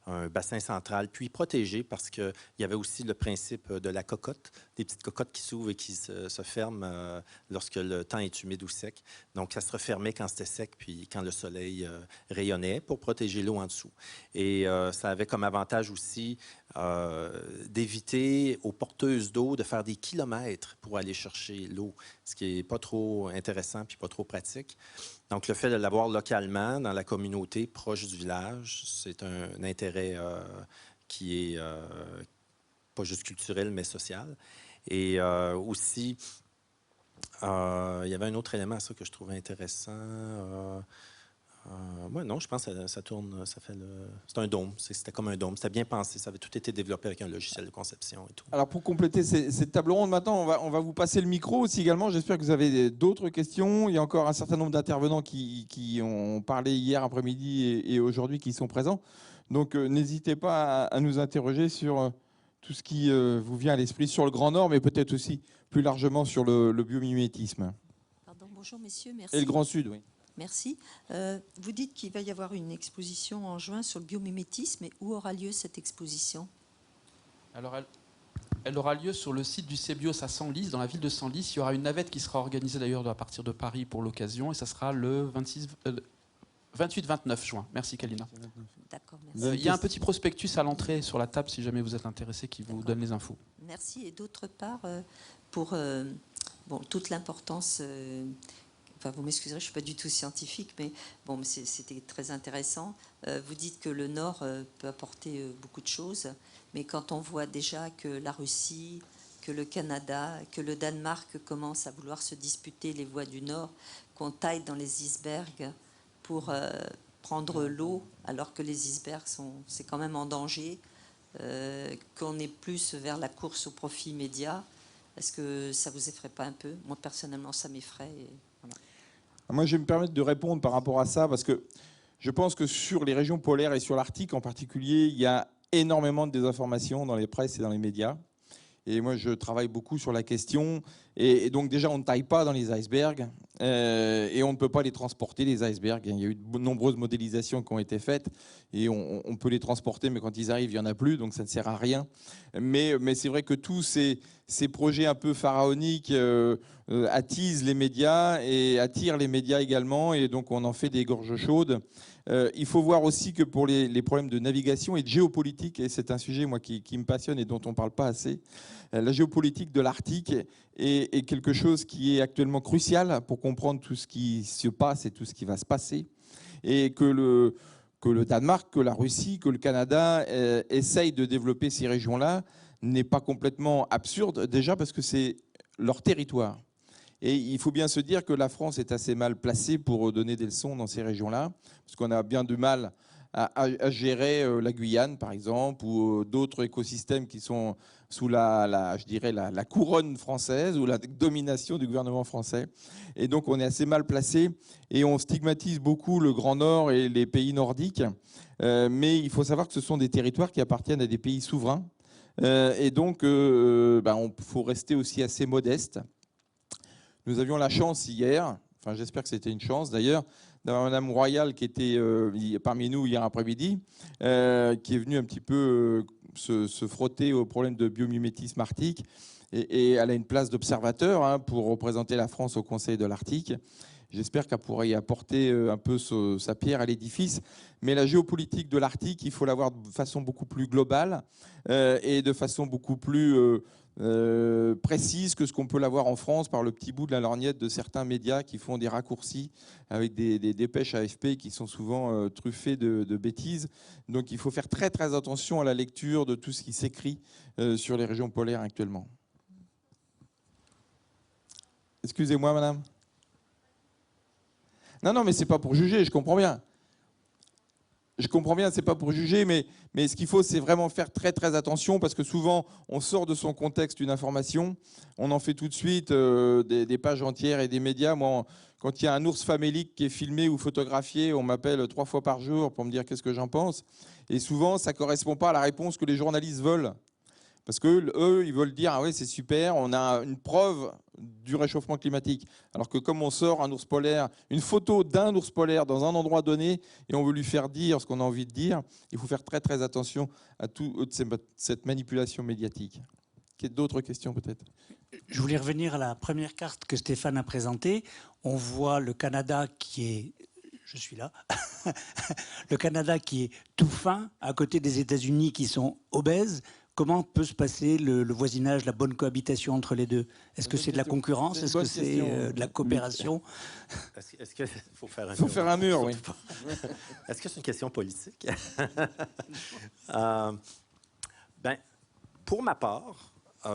un bassin central, puis protégée parce qu'il y avait aussi le principe de la cocotte, des petites cocottes qui s'ouvrent et qui se ferment lorsque le temps est humide ou sec. Donc, ça se refermait quand c'était sec, puis quand le soleil rayonnait pour protéger l'eau en dessous. Et ça avait comme avantage aussi d'éviter aux porteuses d'eau de faire des kilomètres pour aller chercher l'eau, ce qui n'est pas trop intéressant puis pas trop pratique. Donc, le fait de l'avoir localement, dans la communauté, proche du village, c'est un intérêt qui est pas juste culturel, mais social. Et aussi, il y avait un autre élément à ça que je trouvais intéressant. Non, je pense que ça tourne, c'est un dôme, c'était comme un dôme, c'était bien pensé, ça avait tout été développé avec un logiciel de conception et tout. Alors pour compléter cette table ronde, maintenant on va vous passer le micro aussi également. J'espère que vous avez d'autres questions. Il y a encore un certain nombre d'intervenants qui ont parlé hier après-midi et aujourd'hui qui sont présents. Donc n'hésitez pas à nous interroger sur tout ce qui vous vient à l'esprit sur le Grand Nord, mais peut-être aussi plus largement sur le biomimétisme. Pardon, bonjour messieurs, merci. Et le Grand Sud, oui. Merci. Vous dites qu'il va y avoir une exposition en juin sur le biomimétisme. Et où aura lieu cette exposition? Alors, elle aura lieu sur le site du CEBIOS à Senlis, dans la ville de Senlis. Il y aura une navette qui sera organisée d'ailleurs à partir de Paris pour l'occasion. Et ça sera le 28-29 juin. Merci Kalina. D'accord, merci. Il y a un petit prospectus à l'entrée sur la table si jamais vous êtes intéressé qui vous donne les infos. Merci. Et d'autre part, pour toute l'importance... Enfin, vous m'excuserez, je ne suis pas du tout scientifique, mais bon, c'était très intéressant. Vous dites que le Nord peut apporter beaucoup de choses, mais quand on voit déjà que la Russie, que le Canada, que le Danemark commencent à vouloir se disputer les voies du Nord, qu'on taille dans les icebergs pour prendre l'eau, alors que les icebergs c'est quand même en danger, qu'on est plus vers la course au profit immédiat, est-ce que ça vous effraie pas un peu? Moi, personnellement, ça m'effraie. Voilà. Moi, je vais me permettre de répondre par rapport à ça, parce que je pense que sur les régions polaires et sur l'Arctique en particulier, il y a énormément de désinformation dans les presses et dans les médias. Et moi, je travaille beaucoup sur la question. Et donc, déjà, on ne taille pas dans les icebergs et on ne peut pas les transporter, les icebergs. Il y a eu de nombreuses modélisations qui ont été faites et on peut les transporter, mais quand ils arrivent, il n'y en a plus, donc ça ne sert à rien. Mais c'est vrai que tous ces projets un peu pharaoniques attisent les médias et attirent les médias également. Et donc, on en fait des gorges chaudes. Il faut voir aussi que pour les problèmes de navigation et de géopolitique, et c'est un sujet moi, qui me passionne et dont on ne parle pas assez, la géopolitique de l'Arctique est quelque chose qui est actuellement crucial pour comprendre tout ce qui se passe et tout ce qui va se passer. Et que le Danemark, que la Russie, que le Canada essayent de développer ces régions-là n'est pas complètement absurde, déjà parce que c'est leur territoire. Et il faut bien se dire que la France est assez mal placée pour donner des leçons dans ces régions-là, parce qu'on a bien du mal à gérer la Guyane, par exemple, ou d'autres écosystèmes qui sont sous la couronne française ou la domination du gouvernement français. Et donc, on est assez mal placé et on stigmatise beaucoup le Grand Nord et les pays nordiques. Mais il faut savoir que ce sont des territoires qui appartiennent à des pays souverains. Et donc, il faut rester aussi assez modeste. Nous avions la chance hier, enfin j'espère que c'était une chance d'ailleurs, d'avoir Madame Royal qui était parmi nous hier après-midi, qui est venue un petit peu se frotter au problème de biomimétisme arctique. Et elle a une place d'observateur pour représenter la France au Conseil de l'Arctique. J'espère qu'elle pourrait y apporter un peu sa pierre à l'édifice. Mais la géopolitique de l'Arctique, il faut la voir de façon beaucoup plus globale et de façon beaucoup plus précise que ce qu'on peut l'avoir en France par le petit bout de la lorgnette de certains médias qui font des raccourcis avec des dépêches AFP qui sont souvent truffées de bêtises. Donc il faut faire très très attention à la lecture de tout ce qui s'écrit sur les régions polaires actuellement. Excusez-moi, madame. Non, mais c'est pas pour juger, je comprends bien. Je comprends bien, c'est pas pour juger, mais ce qu'il faut, c'est vraiment faire très très attention parce que souvent, on sort de son contexte une information, on en fait tout de suite des pages entières et des médias. Moi, quand il y a un ours famélique qui est filmé ou photographié, on m'appelle 3 fois par jour pour me dire qu'est-ce que j'en pense. Et souvent, ça ne correspond pas à la réponse que les journalistes veulent. Parce que eux, ils veulent dire, ah oui, c'est super, on a une preuve du réchauffement climatique. Alors que comme on sort un ours polaire, une photo d'un ours polaire dans un endroit donné, et on veut lui faire dire ce qu'on a envie de dire, il faut faire très très attention à toute cette manipulation médiatique. D'autres questions peut-être? Je voulais revenir à la première carte que Stéphane a présentée. On voit le Canada qui est... Je suis là. Le Canada qui est tout fin, à côté des États-Unis qui sont obèses. Comment peut se passer le voisinage, la bonne cohabitation entre les deux? Est-ce que c'est de la concurrence? Est-ce que c'est de la coopération? Est-ce qu'il faut faire un mur? Il faut faire un mur, oui. Est-ce que c'est une question politique? Pour ma part,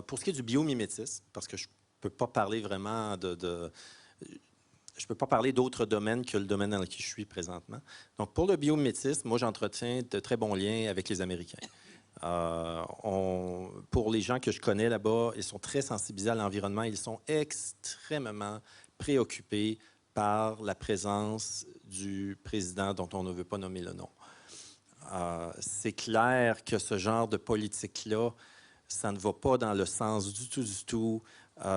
pour ce qui est du biomimétisme, parce que je ne peux pas parler vraiment je ne peux pas parler d'autres domaines que le domaine dans lequel je suis présentement. Donc, pour le biomimétisme, moi, j'entretiens de très bons liens avec les Américains. Pour les gens que je connais là-bas, ils sont très sensibilisés à l'environnement. Ils sont extrêmement préoccupés par la présence du président dont on ne veut pas nommer le nom. C'est clair que ce genre de politique-là, ça ne va pas dans le sens du tout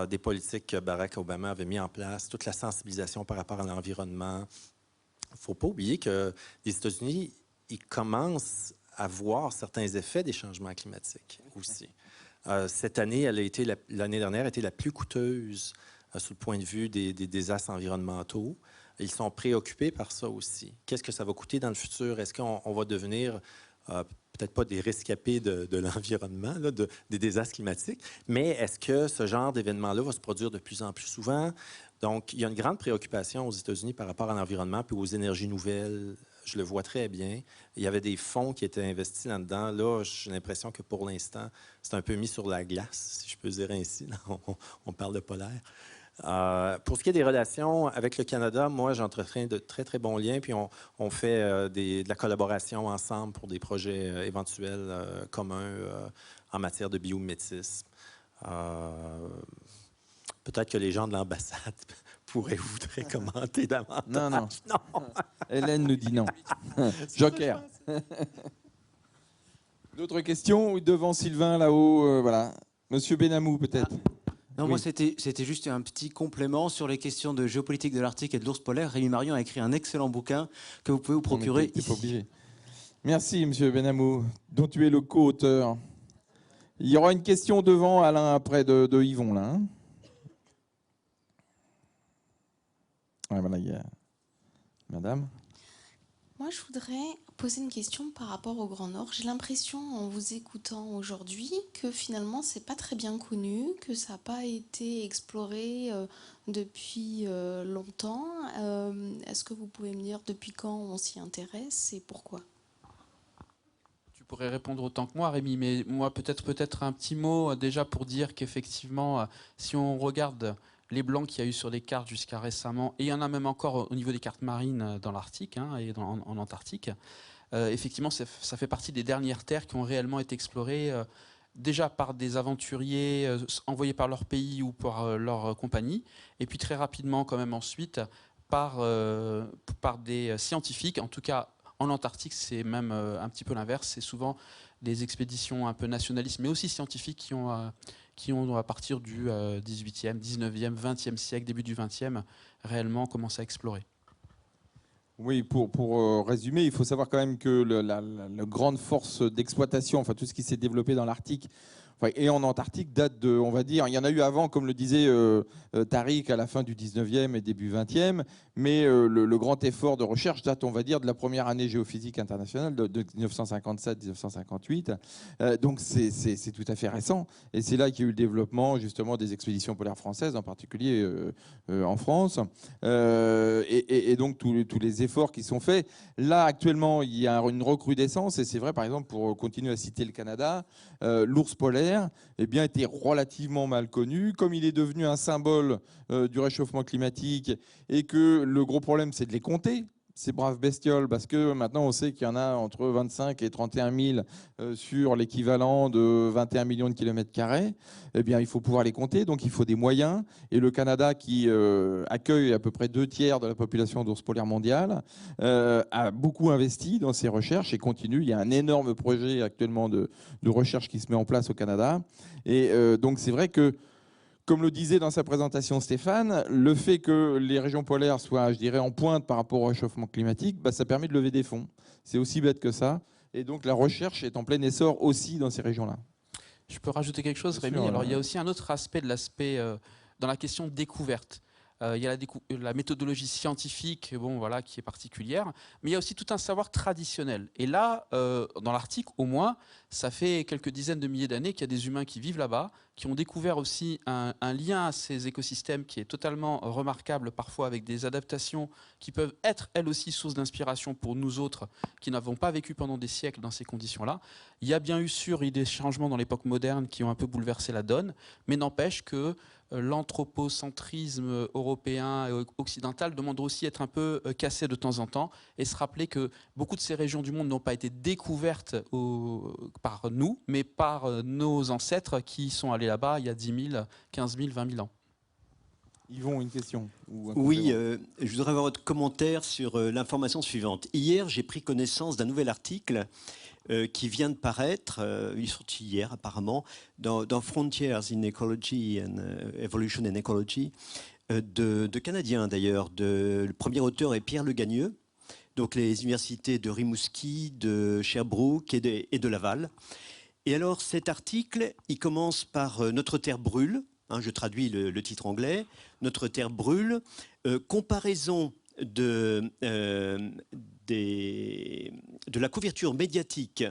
des politiques que Barack Obama avait mis en place, toute la sensibilisation par rapport à l'environnement. Il ne faut pas oublier que les États-Unis, ils commencent à voir certains effets des changements climatiques aussi. Cette année, l'année dernière, a été la plus coûteuse sous le point de vue des désastres environnementaux. Ils sont préoccupés par ça aussi. Qu'est-ce que ça va coûter dans le futur? Est-ce qu'on va devenir peut-être pas des rescapés de l'environnement, des désastres climatiques, mais est-ce que ce genre d'événement-là va se produire de plus en plus souvent? Donc, il y a une grande préoccupation aux États-Unis par rapport à l'environnement puis aux énergies nouvelles. Je le vois très bien. Il y avait des fonds qui étaient investis là-dedans. Là, j'ai l'impression que pour l'instant, c'est un peu mis sur la glace, si je peux dire ainsi. On parle de polaire. Pour ce qui est des relations avec le Canada, moi, j'entretiens de très, très bons liens, puis on fait de la collaboration ensemble pour des projets éventuels communs en matière de biomimétisme. Peut-être que les gens de l'ambassade voudraient commenter davantage. Non. Hélène nous dit non. Joker. D'autres questions? Devant Sylvain, là-haut, voilà. Monsieur Benamou, peut-être. Non, moi, c'était juste un petit complément sur les questions de géopolitique de l'Arctique et de l'ours polaire. Rémi Marion a écrit un excellent bouquin que vous pouvez vous procurer ici. Pas obligé. Merci, monsieur Benamou, dont tu es le co-auteur. Il y aura une question devant, Alain, après de Yvon, là. Hein, ouais, voilà, il y a madame. Moi, je voudrais poser une question par rapport au Grand Nord. J'ai l'impression, en vous écoutant aujourd'hui, que finalement, c'est pas très bien connu, que ça n'a pas été exploré depuis longtemps. Est-ce que vous pouvez me dire depuis quand on s'y intéresse et pourquoi? Tu pourrais répondre autant que moi, Rémi, mais moi, peut-être un petit mot déjà pour dire qu'effectivement, si on regarde les blancs qu'il y a eu sur les cartes jusqu'à récemment, et il y en a même encore au niveau des cartes marines dans l'Arctique et en Antarctique, effectivement, ça fait partie des dernières terres qui ont réellement été explorées déjà par des aventuriers envoyés par leur pays ou par leur compagnie, et puis très rapidement quand même ensuite par des scientifiques. En tout cas, en Antarctique, c'est même un petit peu l'inverse. C'est souvent des expéditions un peu nationalistes, mais aussi scientifiques qui ont à partir du 18e, 19e, 20e siècle, début du 20e, réellement commencé à explorer. Oui, pour résumer, il faut savoir quand même que la grande force d'exploitation, enfin tout ce qui s'est développé dans l'Arctique et en Antarctique date de, on va dire, il y en a eu avant, comme le disait Tariq, à la fin du 19e et début 20e, mais le grand effort de recherche date, on va dire, de la première année géophysique internationale de 1957-1958. Donc c'est tout à fait récent. Et c'est là qu'il y a eu le développement justement des expéditions polaires françaises, en particulier en France. Et donc tous les efforts qui sont faits. Là, actuellement, il y a une recrudescence. Et c'est vrai, par exemple, pour continuer à citer le Canada, l'ours polaire était relativement mal connu. Comme il est devenu un symbole du réchauffement climatique et que le gros problème, c'est de les compter. ces braves bestioles, parce que maintenant on sait qu'il y en a entre 25 et 31 000 sur l'équivalent de 21 millions de kilomètres carrés, eh bien il faut pouvoir les compter, donc il faut des moyens. Et le Canada, qui accueille à peu près 2/3 de la population d'ours polaires mondiale, a beaucoup investi dans ces recherches et continue. Il y a un énorme projet actuellement de recherche qui se met en place au Canada. Et donc c'est vrai que, comme le disait dans sa présentation Stéphane, le fait que les régions polaires soient, je dirais, en pointe par rapport au réchauffement climatique, bah, ça permet de lever des fonds. C'est aussi bête que ça. Et donc la recherche est en plein essor aussi dans ces régions-là. Je peux rajouter quelque chose, Bien Rémi? sûr, Alors, il y a aussi un autre aspect de l'aspect dans la question de découverte. Il y a la méthodologie scientifique, bon, voilà, qui est particulière, mais il y a aussi tout un savoir traditionnel. Et là, dans l'Arctique, au moins, ça fait quelques dizaines de milliers d'années qu'il y a des humains qui vivent là-bas, qui ont découvert aussi un lien à ces écosystèmes qui est totalement remarquable, parfois avec des adaptations qui peuvent être, elles aussi, source d'inspiration pour nous autres, qui n'avons pas vécu pendant des siècles dans ces conditions-là. Il y a bien eu des changements dans l'époque moderne qui ont un peu bouleversé la donne, mais n'empêche que l'anthropocentrisme européen et occidental demande aussi être un peu cassé de temps en temps et se rappeler que beaucoup de ces régions du monde n'ont pas été découvertes par nous, mais par nos ancêtres qui sont allés là-bas il y a 10 000, 15 000, 20 000 ans. Yvon, une question ou un Oui, complément. je voudrais avoir votre commentaire sur l'information suivante. Hier, j'ai pris connaissance d'un nouvel article qui vient de paraître, il est sorti hier apparemment, dans Frontiers in Ecology and Evolution and Ecology, de Canadiens d'ailleurs. Le premier auteur est Pierre Le Gagneux, donc les universités de Rimouski, de Sherbrooke et de Laval. Et alors cet article, il commence par Notre Terre brûle. Je traduis le titre anglais. Notre Terre brûle. Comparaison de la couverture médiatique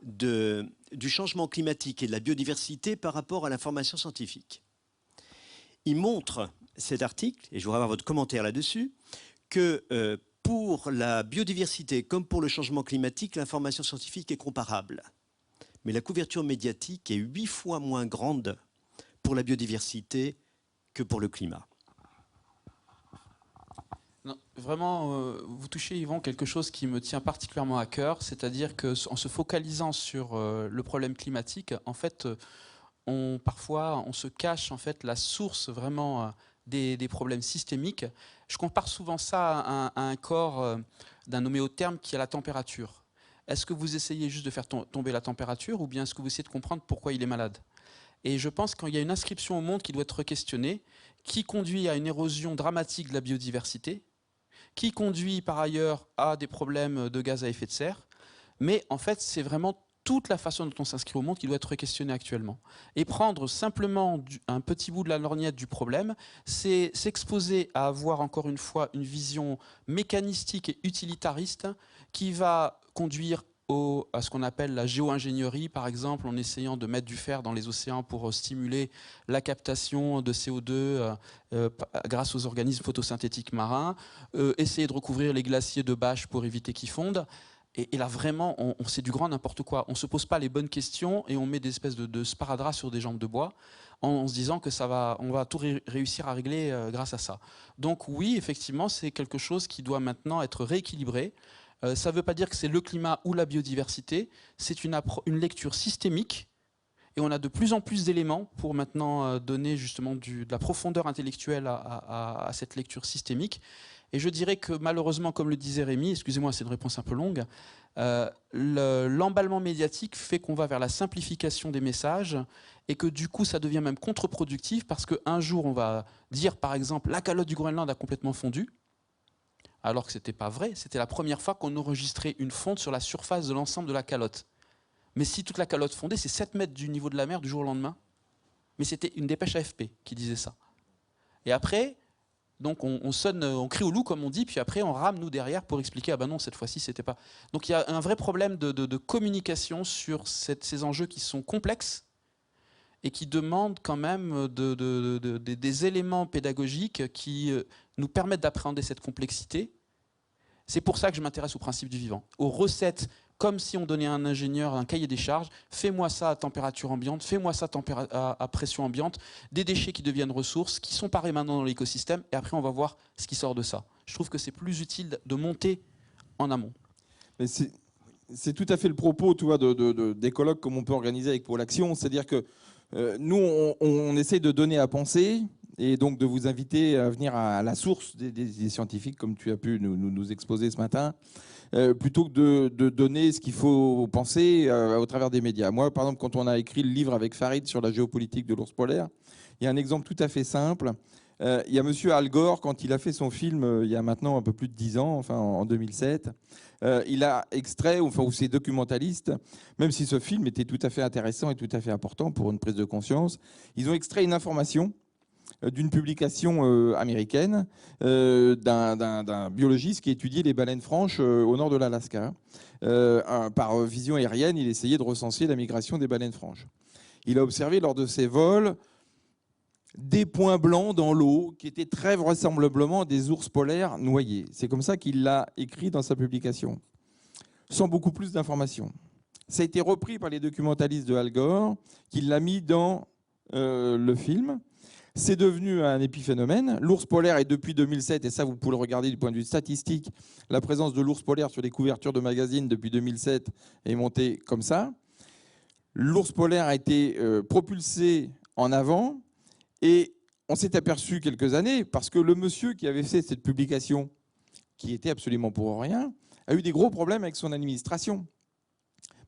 du changement climatique et de la biodiversité par rapport à l'information scientifique. Il montre, cet article, et je voudrais avoir votre commentaire là-dessus, que pour la biodiversité comme pour le changement climatique, l'information scientifique est comparable. Mais la couverture médiatique est 8 fois moins grande pour la biodiversité que pour le climat. Non, vraiment, vous touchez, Yvon, quelque chose qui me tient particulièrement à cœur, c'est-à-dire qu'en se focalisant sur le problème climatique, en fait, parfois, on se cache en fait la source vraiment des problèmes systémiques. Je compare souvent ça à un corps d'un homéotherme qui a la température. Est-ce que vous essayez juste de faire tomber la température ou bien est-ce que vous essayez de comprendre pourquoi il est malade? Et je pense qu'il y a une inscription au monde qui doit être questionnée, qui conduit à une érosion dramatique de la biodiversité, qui conduit par ailleurs à des problèmes de gaz à effet de serre. Mais en fait, c'est vraiment toute la façon dont on s'inscrit au monde qui doit être questionnée actuellement. Et prendre simplement un petit bout de la lorgnette du problème, c'est s'exposer à avoir encore une fois une vision mécanistique et utilitariste qui va conduire à ce qu'on appelle la géo-ingénierie, par exemple, en essayant de mettre du fer dans les océans pour stimuler la captation de CO2 grâce aux organismes photosynthétiques marins, essayer de recouvrir les glaciers de bâches pour éviter qu'ils fondent. Et là, vraiment, c'est du grand n'importe quoi. On ne se pose pas les bonnes questions et on met des espèces de sparadrap sur des jambes de bois en se disant que on va tout réussir à régler grâce à ça. Donc oui, effectivement, c'est quelque chose qui doit maintenant être rééquilibré. Ça ne veut pas dire que c'est le climat ou la biodiversité, c'est une lecture systémique et on a de plus en plus d'éléments pour maintenant donner justement de la profondeur intellectuelle à cette lecture systémique. Et je dirais que malheureusement, comme le disait Rémi, excusez-moi, c'est une réponse un peu longue, l'emballement médiatique fait qu'on va vers la simplification des messages et que du coup ça devient même contre-productif parce qu'un jour on va dire par exemple la calotte du Groenland a complètement fondu, alors que ce n'était pas vrai, c'était la première fois qu'on enregistrait une fonte sur la surface de l'ensemble de la calotte. Mais si toute la calotte fondait, c'est 7 mètres du niveau de la mer du jour au lendemain. Mais c'était une dépêche AFP qui disait ça. Et après, donc on crie au loup comme on dit, puis après on rame nous derrière pour expliquer, ah ben non, cette fois-ci c'était pas. Donc il y a un vrai problème de communication sur ces enjeux qui sont complexes et qui demandent quand même des éléments pédagogiques qui nous permettent d'appréhender cette complexité. C'est pour ça que je m'intéresse au principe du vivant, aux recettes comme si on donnait à un ingénieur un cahier des charges, fais-moi ça à température ambiante, fais-moi ça à pression ambiante, des déchets qui deviennent ressources, qui sont parés maintenant dans l'écosystème, et après on va voir ce qui sort de ça. Je trouve que c'est plus utile de monter en amont. Mais c'est tout à fait le propos, tu vois, des colloques comme on peut organiser avec Pôle Action. C'est-à-dire que nous, on essaie de donner à penser et donc de vous inviter à venir à la source des scientifiques, comme tu as pu nous exposer ce matin, plutôt que de donner ce qu'il faut penser au travers des médias. Moi, par exemple, quand on a écrit le livre avec Farid sur la géopolitique de l'ours polaire, il y a un exemple tout à fait simple. Il y a monsieur Al Gore, quand il a fait son film il y a maintenant un peu plus de 10 ans, enfin en 2007, il a extrait, ou ses documentalistes, même si ce film était tout à fait intéressant et tout à fait important pour une prise de conscience, ils ont extrait une information d'une publication américaine d'un biologiste qui étudiait les baleines franches au nord de l'Alaska. Par vision aérienne, il essayait de recenser la migration des baleines franches. Il a observé lors de ses vols des points blancs dans l'eau qui étaient très vraisemblablement des ours polaires noyés. C'est comme ça qu'il l'a écrit dans sa publication, sans beaucoup plus d'informations. Ça a été repris par les documentalistes de Al Gore, qui l'a mis dans le film. C'est devenu un épiphénomène. L'ours polaire est depuis 2007, et ça vous pouvez le regarder du point de vue statistique, la présence de l'ours polaire sur les couvertures de magazines depuis 2007 est montée comme ça. L'ours polaire a été propulsé en avant. Et on s'est aperçu quelques années, parce que le monsieur qui avait fait cette publication, qui était absolument pour rien, a eu des gros problèmes avec son administration.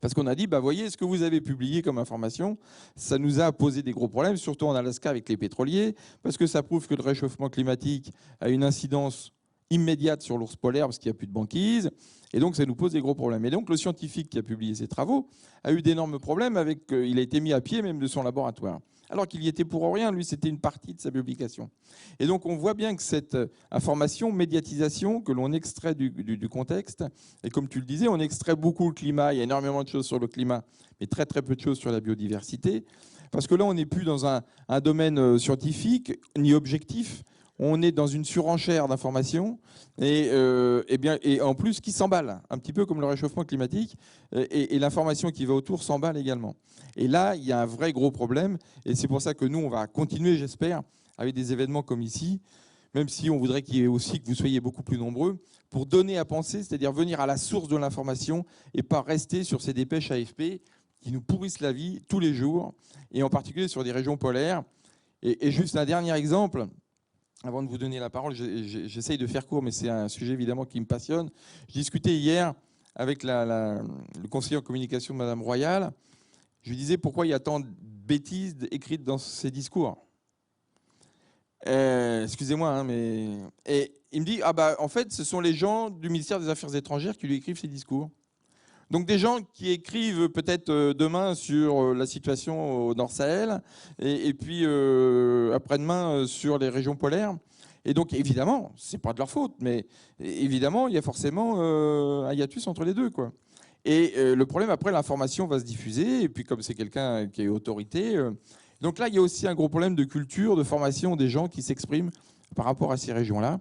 Parce qu'on a dit, bah, voyez, ce que vous avez publié comme information, ça nous a posé des gros problèmes, surtout en Alaska avec les pétroliers, parce que ça prouve que le réchauffement climatique a une incidence immédiate sur l'ours polaire, parce qu'il n'y a plus de banquise, et donc ça nous pose des gros problèmes. Et donc le scientifique qui a publié ces travaux a eu d'énormes problèmes avec, il a été mis à pied même de son laboratoire. Alors qu'il y était pour rien, lui, c'était une partie de sa publication. Et donc, on voit bien que cette information, médiatisation, que l'on extrait du contexte, et comme tu le disais, on extrait beaucoup le climat, il y a énormément de choses sur le climat, mais très très peu de choses sur la biodiversité, parce que là, on n'est plus dans un domaine scientifique, ni objectif, on est dans une surenchère d'informations, et en plus qui s'emballe, un petit peu comme le réchauffement climatique, et l'information qui va autour s'emballe également. Et là, il y a un vrai gros problème, et c'est pour ça que nous, on va continuer, j'espère, avec des événements comme ici, même si on voudrait qu'il y ait aussi que vous soyez beaucoup plus nombreux, pour donner à penser, c'est-à-dire venir à la source de l'information, et pas rester sur ces dépêches AFP qui nous pourrissent la vie tous les jours, et en particulier sur des régions polaires. Et juste un dernier exemple, avant de vous donner la parole, j'essaye de faire court, mais c'est un sujet évidemment qui me passionne. Je discutais hier avec le conseiller en communication de Mme Royal. Je lui disais pourquoi il y a tant de bêtises écrites dans ces discours. Excusez-moi, hein, mais... Et il me dit, ah bah, en fait, ce sont les gens du ministère des Affaires étrangères qui lui écrivent ces discours. Donc des gens qui écrivent peut-être demain sur la situation au Nord Sahel et puis après-demain sur les régions polaires. Et donc évidemment, c'est pas de leur faute, mais évidemment, il y a forcément un hiatus entre les deux, quoi. Et le problème, après, l'information va se diffuser, et puis comme c'est quelqu'un qui est autorité... donc là, il y a aussi un gros problème de culture, de formation des gens qui s'expriment par rapport à ces régions-là.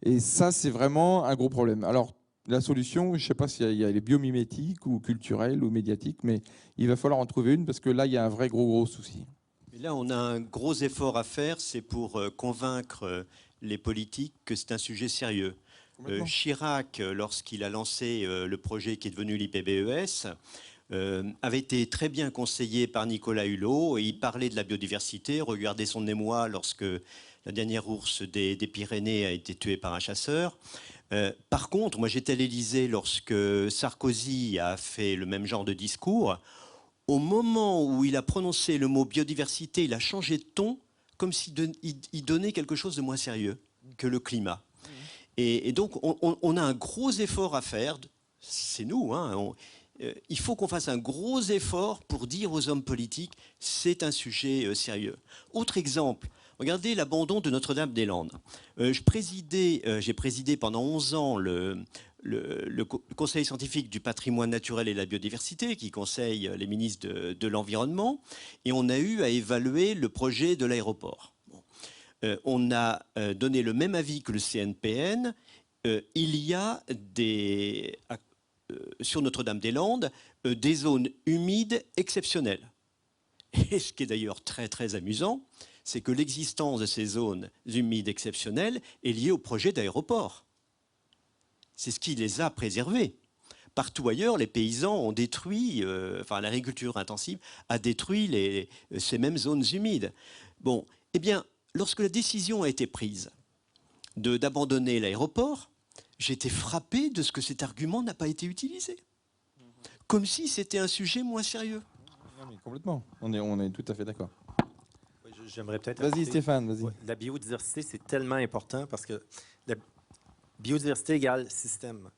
Et ça, c'est vraiment un gros problème. Alors, la solution, je ne sais pas s'il y a les biomimétiques ou culturelles ou médiatiques, mais il va falloir en trouver une parce que là, il y a un vrai gros souci. Et là, on a un gros effort à faire, c'est pour convaincre les politiques que c'est un sujet sérieux. Chirac, lorsqu'il a lancé le projet qui est devenu l'IPBES, avait été très bien conseillé par Nicolas Hulot, et il parlait de la biodiversité. Regardez son émoi lorsque la dernière ours des Pyrénées a été tuée par un chasseur. Par contre, moi j'étais à l'Élysée lorsque Sarkozy a fait le même genre de discours. Au moment où il a prononcé le mot biodiversité, il a changé de ton, comme s'il donnait quelque chose de moins sérieux que le climat. Et donc on a un gros effort à faire, c'est nous, hein, il faut qu'on fasse un gros effort pour dire aux hommes politiques c'est un sujet sérieux. Autre exemple, regardez l'abandon de Notre-Dame-des-Landes. J'ai présidé pendant 11 ans le conseil scientifique du patrimoine naturel et de la biodiversité, qui conseille les ministres de l'Environnement, et on a eu à évaluer le projet de l'aéroport. On a donné le même avis que le CNPN. Il y a sur Notre-Dame-des-Landes des zones humides exceptionnelles. Et ce qui est d'ailleurs très très amusant, c'est que l'existence de ces zones humides exceptionnelles est liée au projet d'aéroport. C'est ce qui les a préservées. Partout ailleurs, les paysans ont détruit, l'agriculture intensive a détruit ces mêmes zones humides. Bon, eh bien, lorsque la décision a été prise d'abandonner l'aéroport, j'ai été frappé de ce que cet argument n'a pas été utilisé. Comme si c'était un sujet moins sérieux. Non, mais complètement. On est tout à fait d'accord. J'aimerais peut-être... Vas-y Stéphane, vas-y. Ouais, la biodiversité, c'est tellement important parce que la biodiversité égale système.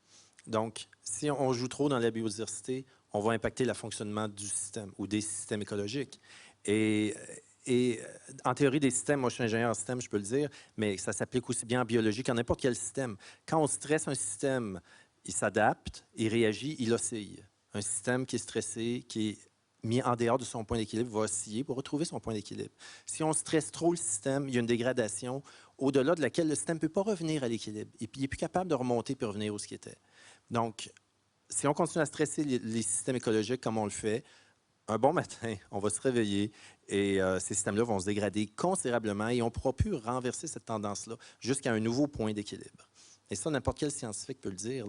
Donc, si on joue trop dans la biodiversité, on va impacter le fonctionnement du système ou des systèmes écologiques. Et en théorie des systèmes, moi je suis ingénieur en système, je peux le dire, mais ça s'applique aussi bien en biologie qu'en n'importe quel système. Quand on stresse un système, il s'adapte, il réagit, il oscille. Un système qui est stressé, qui est mis en dehors de son point d'équilibre, va osciller pour retrouver son point d'équilibre. Si on stresse trop le système, il y a une dégradation au-delà de laquelle le système ne peut pas revenir à l'équilibre. Il n'est plus capable de remonter et revenir où ce qui était. Donc, si on continue à stresser les systèmes écologiques comme on le fait, un bon matin, on va se réveiller et ces systèmes-là vont se dégrader considérablement et on ne pourra plus renverser cette tendance-là jusqu'à un nouveau point d'équilibre. Et ça, n'importe quel scientifique peut le dire,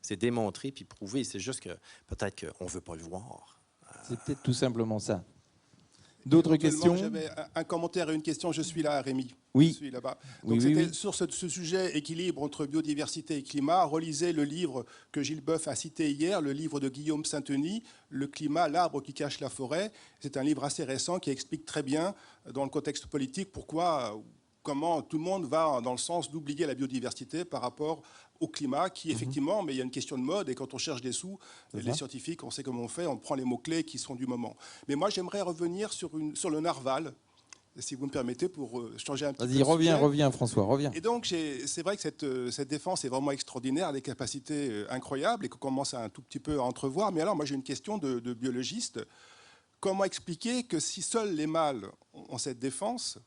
c'est démontré puis prouvé. C'est juste que peut-être qu'on ne veut pas le voir. C'est peut-être tout simplement ça. D'autres questions? J'avais un commentaire et une question. Je suis là, Rémi. Oui. Je suis là-bas. Oui, Donc, oui, c'était oui. sur ce sujet équilibre entre biodiversité et climat. Relisez le livre que Gilles Boeuf a cité hier, le livre de Guillaume Sainteny, Le climat, l'arbre qui cache la forêt. C'est un livre assez récent qui explique très bien, dans le contexte politique, comment tout le monde va dans le sens d'oublier la biodiversité par rapport au climat, qui effectivement, mais il y a une question de mode, et quand on cherche des sous, les scientifiques, on sait comment on fait, on prend les mots-clés qui sont du moment. Mais moi, j'aimerais revenir sur le narval, si vous me permettez, pour changer un petit peu. Vas-y, reviens François, reviens. Et donc, c'est vrai que cette défense est vraiment extraordinaire, des capacités incroyables, et qu'on commence à un tout petit peu à entrevoir. Mais alors, moi, j'ai une question de biologiste. Comment expliquer que si seuls les mâles ont cette défense,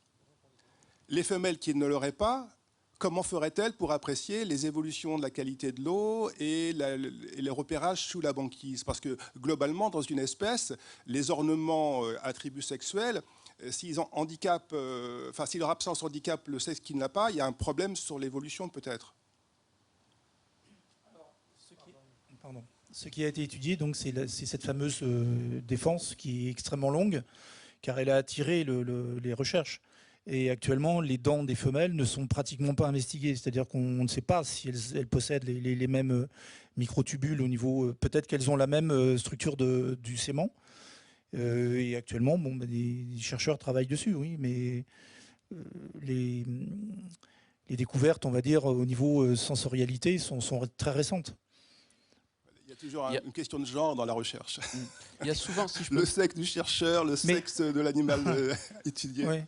les femelles qui ne l'auraient pas, comment ferait-elle pour apprécier les évolutions de la qualité de l'eau et les repérages sous la banquise? Parce que globalement, dans une espèce, les ornements attributs sexuels, s'ils ont handicap, si leur absence handicape le sexe qui ne l'a pas, il y a un problème sur l'évolution peut-être. Ce qui a été étudié, donc, c'est cette fameuse défense qui est extrêmement longue, car elle a attiré les recherches. Et actuellement, les dents des femelles ne sont pratiquement pas investiguées. C'est-à-dire qu'on ne sait pas si elles possèdent les mêmes microtubules au niveau... Peut-être qu'elles ont la même structure du sément. Et actuellement, des chercheurs travaillent dessus, oui. Mais les découvertes, on va dire, au niveau sensorialité, sont très récentes. Il y a toujours une question de genre dans la recherche. Il y a souvent, si je peux... Le sexe du chercheur, le sexe de l'animal étudié. Oui.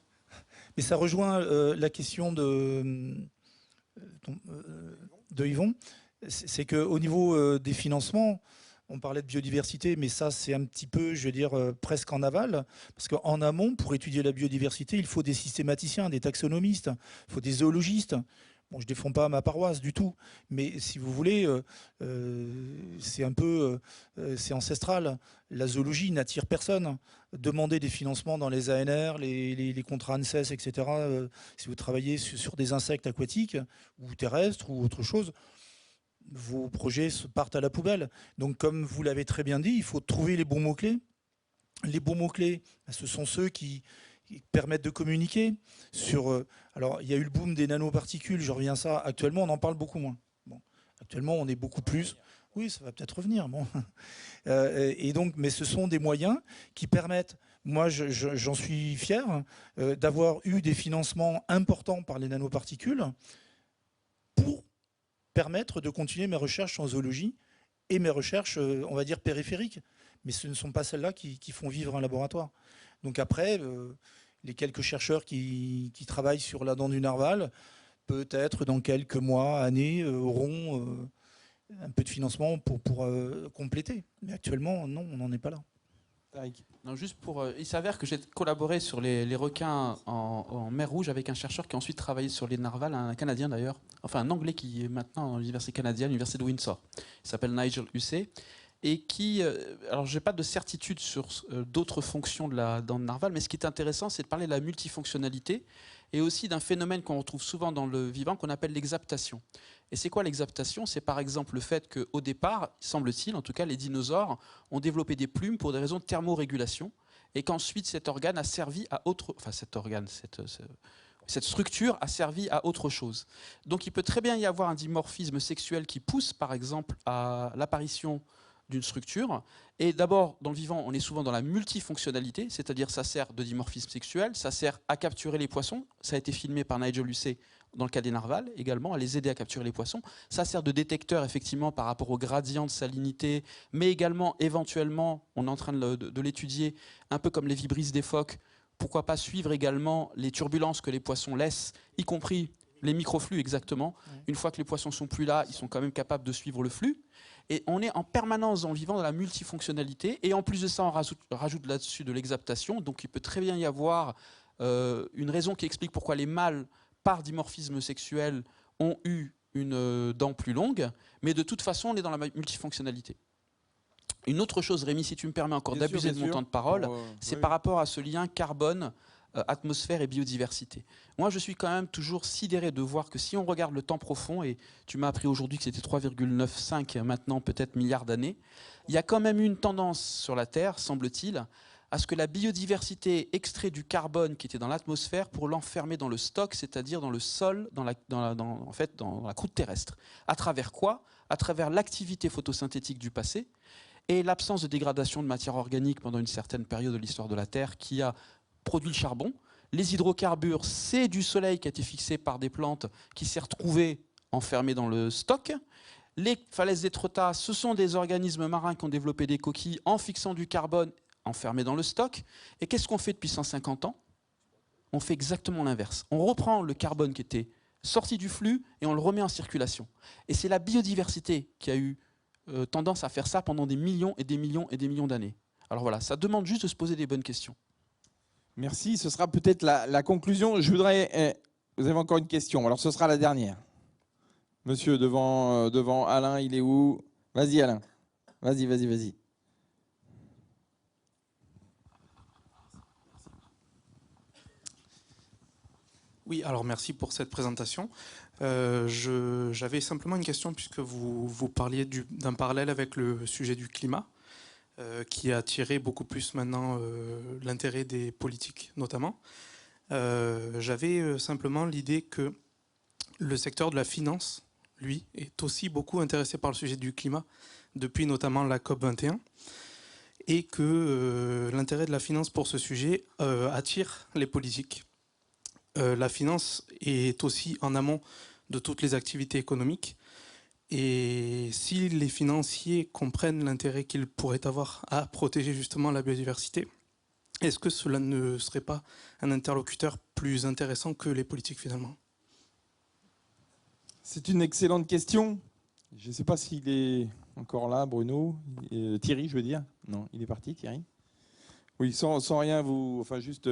Mais ça rejoint la question de Yvon. C'est qu'au niveau des financements, on parlait de biodiversité, mais ça, c'est un petit peu, je veux dire, presque en aval. Parce qu'en amont, pour étudier la biodiversité, il faut des systématiciens, des taxonomistes, il faut des zoologistes. Bon, je ne défends pas ma paroisse du tout, mais si vous voulez, c'est un peu c'est ancestral. La zoologie n'attire personne. Demandez des financements dans les ANR, les contrats ANSES, etc. Si vous travaillez sur des insectes aquatiques ou terrestres ou autre chose, vos projets partent à la poubelle. Donc, comme vous l'avez très bien dit, il faut trouver les bons mots-clés. Les bons mots-clés, ce sont ceux qui permettent de communiquer sur... alors, il y a eu le boom des nanoparticules, je reviens à ça. Actuellement, on en parle beaucoup moins. Bon, actuellement, on est beaucoup plus... Oui, ça va peut-être revenir. Bon. Et donc, mais ce sont des moyens qui permettent... Moi, j'en suis fier d'avoir eu des financements importants par les nanoparticules pour permettre de continuer mes recherches en zoologie et mes recherches, on va dire, périphériques. Mais ce ne sont pas celles-là qui font vivre un laboratoire. Donc après, les quelques chercheurs qui travaillent sur la dent du narval, peut-être dans quelques mois, années, auront un peu de financement pour compléter. Mais actuellement, non, on n'en est pas là. Non, juste pour, il s'avère que j'ai collaboré sur les requins en mer Rouge avec un chercheur qui a ensuite travaillé sur les narvals, un Canadien d'ailleurs, enfin un Anglais qui est maintenant à l'université canadienne, l'université de Windsor. Il s'appelle Nigel Hussey. Et qui, alors je n'ai pas de certitude sur d'autres fonctions dans le narval, mais ce qui est intéressant, c'est de parler de la multifonctionnalité et aussi d'un phénomène qu'on retrouve souvent dans le vivant qu'on appelle l'exaptation. Et c'est quoi l'exaptation? C'est par exemple le fait qu'au départ, semble-t-il, en tout cas les dinosaures ont développé des plumes pour des raisons de thermorégulation et qu'ensuite cet organe a servi à cette structure a servi à autre chose. Donc il peut très bien y avoir un dimorphisme sexuel qui pousse par exemple à l'apparition d'une structure. Et d'abord, dans le vivant, on est souvent dans la multifonctionnalité, c'est-à-dire ça sert de dimorphisme sexuel, ça sert à capturer les poissons, ça a été filmé par Nigel Hussey dans le cas des narvals également, à les aider à capturer les poissons. Ça sert de détecteur effectivement par rapport au gradient de salinité, mais également éventuellement, on est en train de l'étudier, un peu comme les vibrisses des phoques, pourquoi pas suivre également les turbulences que les poissons laissent, y compris les microflux exactement. Une fois que les poissons sont plus là, ils sont quand même capables de suivre le flux. Et on est en permanence dans le vivant dans la multifonctionnalité. Et en plus de ça, on rajoute là-dessus de l'exaptation. Donc il peut très bien y avoir une raison qui explique pourquoi les mâles, par dimorphisme sexuel, ont eu une dent plus longue. Mais de toute façon, on est dans la multifonctionnalité. Une autre chose, Rémi, si tu me permets encore d'abuser de mon temps de parole, c'est par rapport à ce lien carbone, atmosphère et biodiversité. Moi, je suis quand même toujours sidéré de voir que si on regarde le temps profond, et tu m'as appris aujourd'hui que c'était 3,95 maintenant peut-être milliards d'années, il y a quand même une tendance sur la Terre, semble-t-il, à ce que la biodiversité extrait du carbone qui était dans l'atmosphère pour l'enfermer dans le stock, c'est-à-dire dans le sol, dans la croûte terrestre. À travers quoi? À travers l'activité photosynthétique du passé et l'absence de dégradation de matière organique pendant une certaine période de l'histoire de la Terre qui a produit le charbon. Les hydrocarbures, c'est du soleil qui a été fixé par des plantes qui s'est retrouvé enfermé dans le stock. Les falaises d'Étretat, ce sont des organismes marins qui ont développé des coquilles en fixant du carbone enfermé dans le stock. Et qu'est-ce qu'on fait depuis 150 ans? On fait exactement l'inverse. On reprend le carbone qui était sorti du flux et on le remet en circulation. Et c'est la biodiversité qui a eu tendance à faire ça pendant des millions et des millions et des millions d'années. Alors voilà, ça demande juste de se poser des bonnes questions. Merci, ce sera peut-être la conclusion. Je voudrais... vous avez encore une question, alors ce sera la dernière. Monsieur, devant Alain, il est où? Vas-y Alain, vas-y. Oui, alors merci pour cette présentation. J'avais simplement une question puisque vous parliez d'un parallèle avec le sujet du climat. Qui a attiré beaucoup plus maintenant l'intérêt des politiques notamment. J'avais simplement l'idée que le secteur de la finance, lui, est aussi beaucoup intéressé par le sujet du climat, depuis notamment la COP21, et que l'intérêt de la finance pour ce sujet attire les politiques. La finance est aussi en amont de toutes les activités économiques. Et si les financiers comprennent l'intérêt qu'ils pourraient avoir à protéger justement la biodiversité, est-ce que cela ne serait pas un interlocuteur plus intéressant que les politiques finalement? C'est une excellente question. Je ne sais pas s'il est encore là, Bruno. Thierry, je veux dire. Non, il est parti, Thierry. Oui, sans rien vous... Enfin, juste...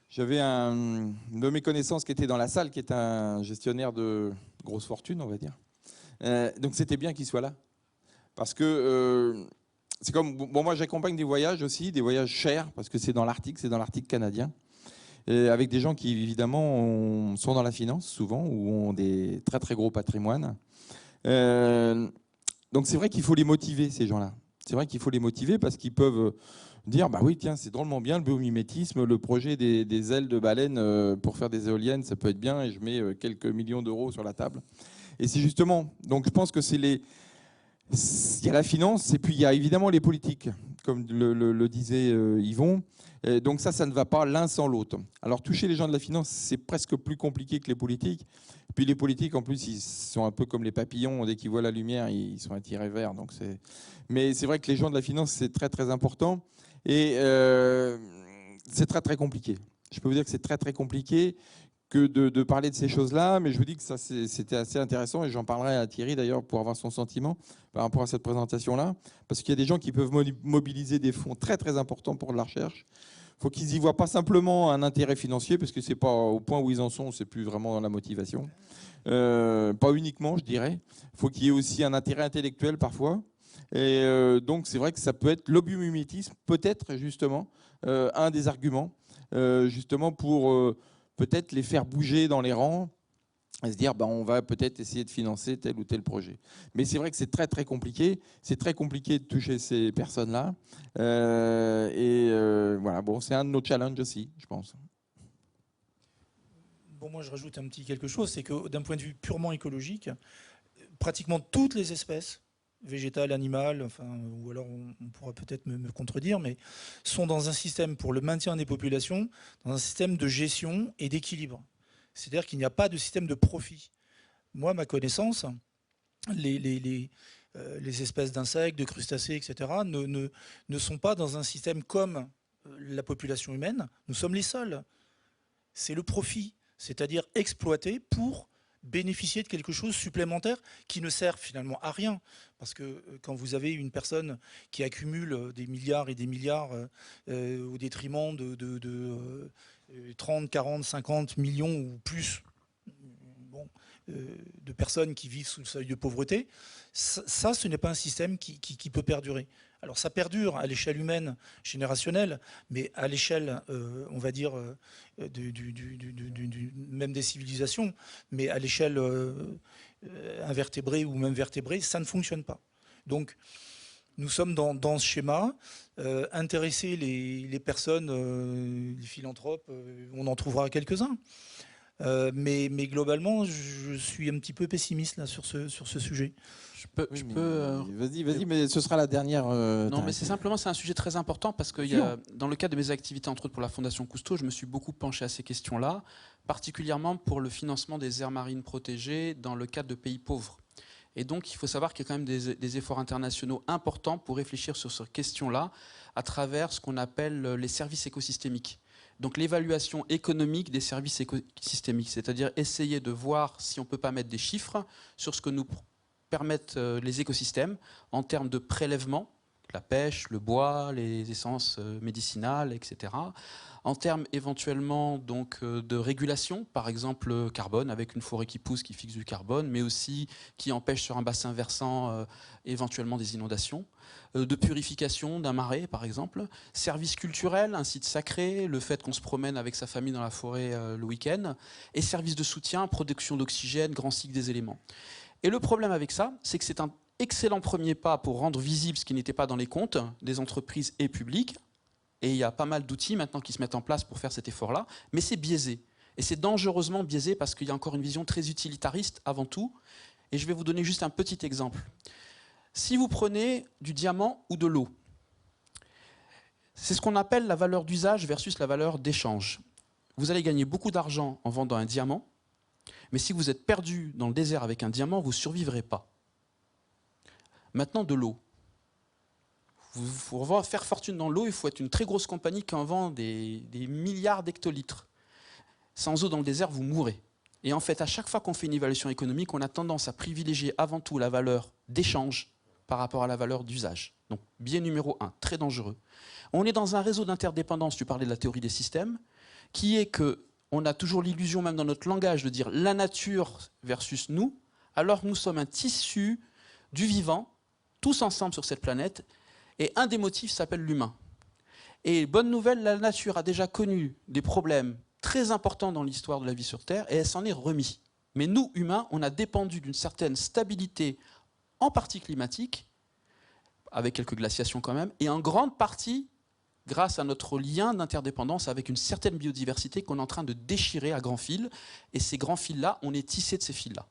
J'avais un de mes connaissances qui était dans la salle, qui est un gestionnaire de grosse fortune, on va dire. Donc c'était bien qu'il soit là. Parce que c'est comme... Bon, moi j'accompagne des voyages aussi, des voyages chers, parce que c'est dans l'Arctique canadien. Et avec des gens qui évidemment sont dans la finance souvent, ou ont des très très gros patrimoines. Donc c'est vrai qu'il faut les motiver, ces gens-là. C'est vrai qu'il faut les motiver parce qu'ils peuvent dire, bah oui, tiens, c'est drôlement bien le biomimétisme, le projet des ailes de baleine pour faire des éoliennes, ça peut être bien, et je mets quelques millions d'euros sur la table. Et c'est justement, donc je pense que c'est il y a la finance et puis il y a évidemment les politiques, comme le disait Yvon. Et donc ça ne va pas l'un sans l'autre. Alors toucher les gens de la finance, c'est presque plus compliqué que les politiques. Et puis les politiques, en plus, ils sont un peu comme les papillons, dès qu'ils voient la lumière, ils sont attirés vers. Donc mais c'est vrai que les gens de la finance, c'est très très important. Et c'est très très compliqué. Je peux vous dire que c'est très très compliqué, que de parler de ces choses-là, mais je vous dis que ça c'était assez intéressant et j'en parlerai à Thierry d'ailleurs pour avoir son sentiment par rapport à cette présentation-là, parce qu'il y a des gens qui peuvent mobiliser des fonds très très importants pour de la recherche. Il faut qu'ils y voient pas simplement un intérêt financier, parce que c'est pas au point où ils en sont, c'est plus vraiment dans la motivation. Pas uniquement, je dirais. Il faut qu'il y ait aussi un intérêt intellectuel parfois. Et donc c'est vrai que ça peut être l'obumimétisme, peut-être justement un des arguments, justement pour peut-être les faire bouger dans les rangs et se dire on va peut-être essayer de financer tel ou tel projet. Mais c'est vrai que c'est très très compliqué. C'est très compliqué de toucher ces personnes-là. Voilà, bon, c'est un de nos challenges aussi, je pense. Bon, moi je rajoute un petit quelque chose, c'est que d'un point de vue purement écologique, pratiquement toutes les espèces, végétales, animales, enfin, ou alors on pourra peut-être me contredire, mais sont dans un système pour le maintien des populations, dans un système de gestion et d'équilibre. C'est-à-dire qu'il n'y a pas de système de profit. Moi, à ma connaissance, les espèces d'insectes, de crustacés, etc., ne sont pas dans un système comme la population humaine. Nous sommes les seuls. C'est le profit, c'est-à-dire exploiter pour bénéficier de quelque chose supplémentaire qui ne sert finalement à rien. Parce que quand vous avez une personne qui accumule des milliards et des milliards au détriment de 30, 40, 50 millions ou plus de personnes qui vivent sous le seuil de pauvreté, ça, ce n'est pas un système qui peut perdurer. Alors ça perdure à l'échelle humaine, générationnelle, mais à l'échelle, on va dire, même des civilisations, mais à l'échelle invertébrée ou même vertébrée, ça ne fonctionne pas. Donc, nous sommes dans ce schéma. Intéresser les personnes, les philanthropes, on en trouvera quelques-uns. Mais globalement, je suis un petit peu pessimiste là, sur ce sujet. Vas-y, mais ce sera la dernière. Non, mais c'est un sujet très important parce que dans le cadre de mes activités, entre autres pour la Fondation Cousteau, je me suis beaucoup penché à ces questions-là, particulièrement pour le financement des aires marines protégées dans le cadre de pays pauvres. Et donc, il faut savoir qu'il y a quand même des efforts internationaux importants pour réfléchir sur ces questions-là à travers ce qu'on appelle les services écosystémiques. Donc l'évaluation économique des services écosystémiques, c'est-à-dire essayer de voir si on ne peut pas mettre des chiffres sur ce que nous permettent les écosystèmes en termes de prélèvement, la pêche, le bois, les essences médicinales, etc. En termes éventuellement donc, de régulation, par exemple le carbone, avec une forêt qui pousse, qui fixe du carbone, mais aussi qui empêche sur un bassin versant éventuellement des inondations, de purification d'un marais, par exemple, services culturels, un site sacré, le fait qu'on se promène avec sa famille dans la forêt le week-end, et services de soutien, production d'oxygène, grand cycle des éléments. Et le problème avec ça, c'est que c'est un excellent premier pas pour rendre visible ce qui n'était pas dans les comptes des entreprises et publics. Et il y a pas mal d'outils maintenant qui se mettent en place pour faire cet effort-là, mais c'est biaisé. Et c'est dangereusement biaisé parce qu'il y a encore une vision très utilitariste avant tout. Et je vais vous donner juste un petit exemple. Si vous prenez du diamant ou de l'eau, c'est ce qu'on appelle la valeur d'usage versus la valeur d'échange. Vous allez gagner beaucoup d'argent en vendant un diamant, mais si vous êtes perdu dans le désert avec un diamant, vous ne survivrez pas. Maintenant, de l'eau. Pour faire fortune dans l'eau, il faut être une très grosse compagnie qui en vend des milliards d'hectolitres. Sans eau dans le désert, vous mourrez. Et en fait, à chaque fois qu'on fait une évaluation économique, on a tendance à privilégier avant tout la valeur d'échange par rapport à la valeur d'usage. Donc, biais numéro 1, très dangereux. On est dans un réseau d'interdépendance, tu parlais de la théorie des systèmes, qui est qu'on a toujours l'illusion, même dans notre langage, de dire la nature versus nous, alors que nous sommes un tissu du vivant, tous ensemble sur cette planète, et un des motifs s'appelle l'humain. Et bonne nouvelle, la nature a déjà connu des problèmes très importants dans l'histoire de la vie sur Terre, et elle s'en est remise. Mais nous, humains, on a dépendu d'une certaine stabilité, en partie climatique, avec quelques glaciations quand même, et en grande partie grâce à notre lien d'interdépendance avec une certaine biodiversité qu'on est en train de déchirer à grands fils. Et ces grands fils-là, on est tissé de ces fils-là.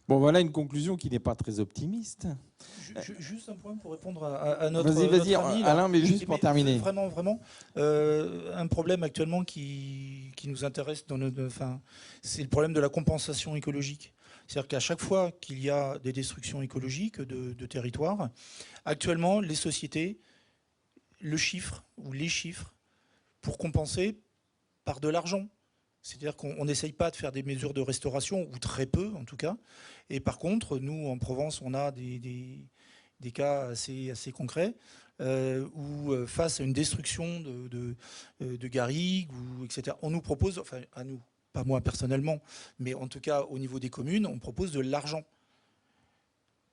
Bon, voilà une conclusion qui n'est pas très optimiste. Juste un point pour répondre à notre Vas-y, ami, Alain, mais juste pour terminer. Vraiment, un problème actuellement qui nous intéresse, c'est le problème de la compensation écologique. C'est-à-dire qu'à chaque fois qu'il y a des destructions écologiques de territoires, actuellement, les sociétés, le chiffre ou les chiffres, pour compenser par de l'argent. C'est-à-dire qu'on n'essaye pas de faire des mesures de restauration, ou très peu en tout cas. Et par contre, nous, en Provence, on a des cas assez concrets où, face à une destruction de garrigues, etc., on nous propose, enfin à nous, pas moi personnellement, mais en tout cas au niveau des communes, on propose de l'argent.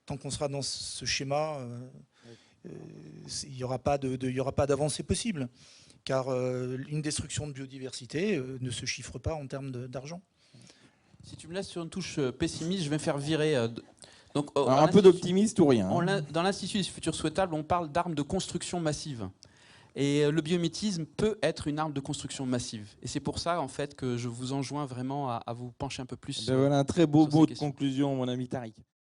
Tant qu'on sera dans ce schéma, il n'y aura pas d'avancée possible. Car une destruction de biodiversité ne se chiffre pas en termes d'argent. Si tu me laisses sur une touche pessimiste, je vais me faire virer. Donc, alors, un peu d'optimiste ou rien. Dans l'Institut des futurs souhaitables, on parle d'armes de construction massive. Et le biomimétisme peut être une arme de construction massive. Et c'est pour ça, en fait, que je vous enjoins vraiment à vous pencher un peu plus. Voilà un très beau mot de conclusion, mon ami Tariq.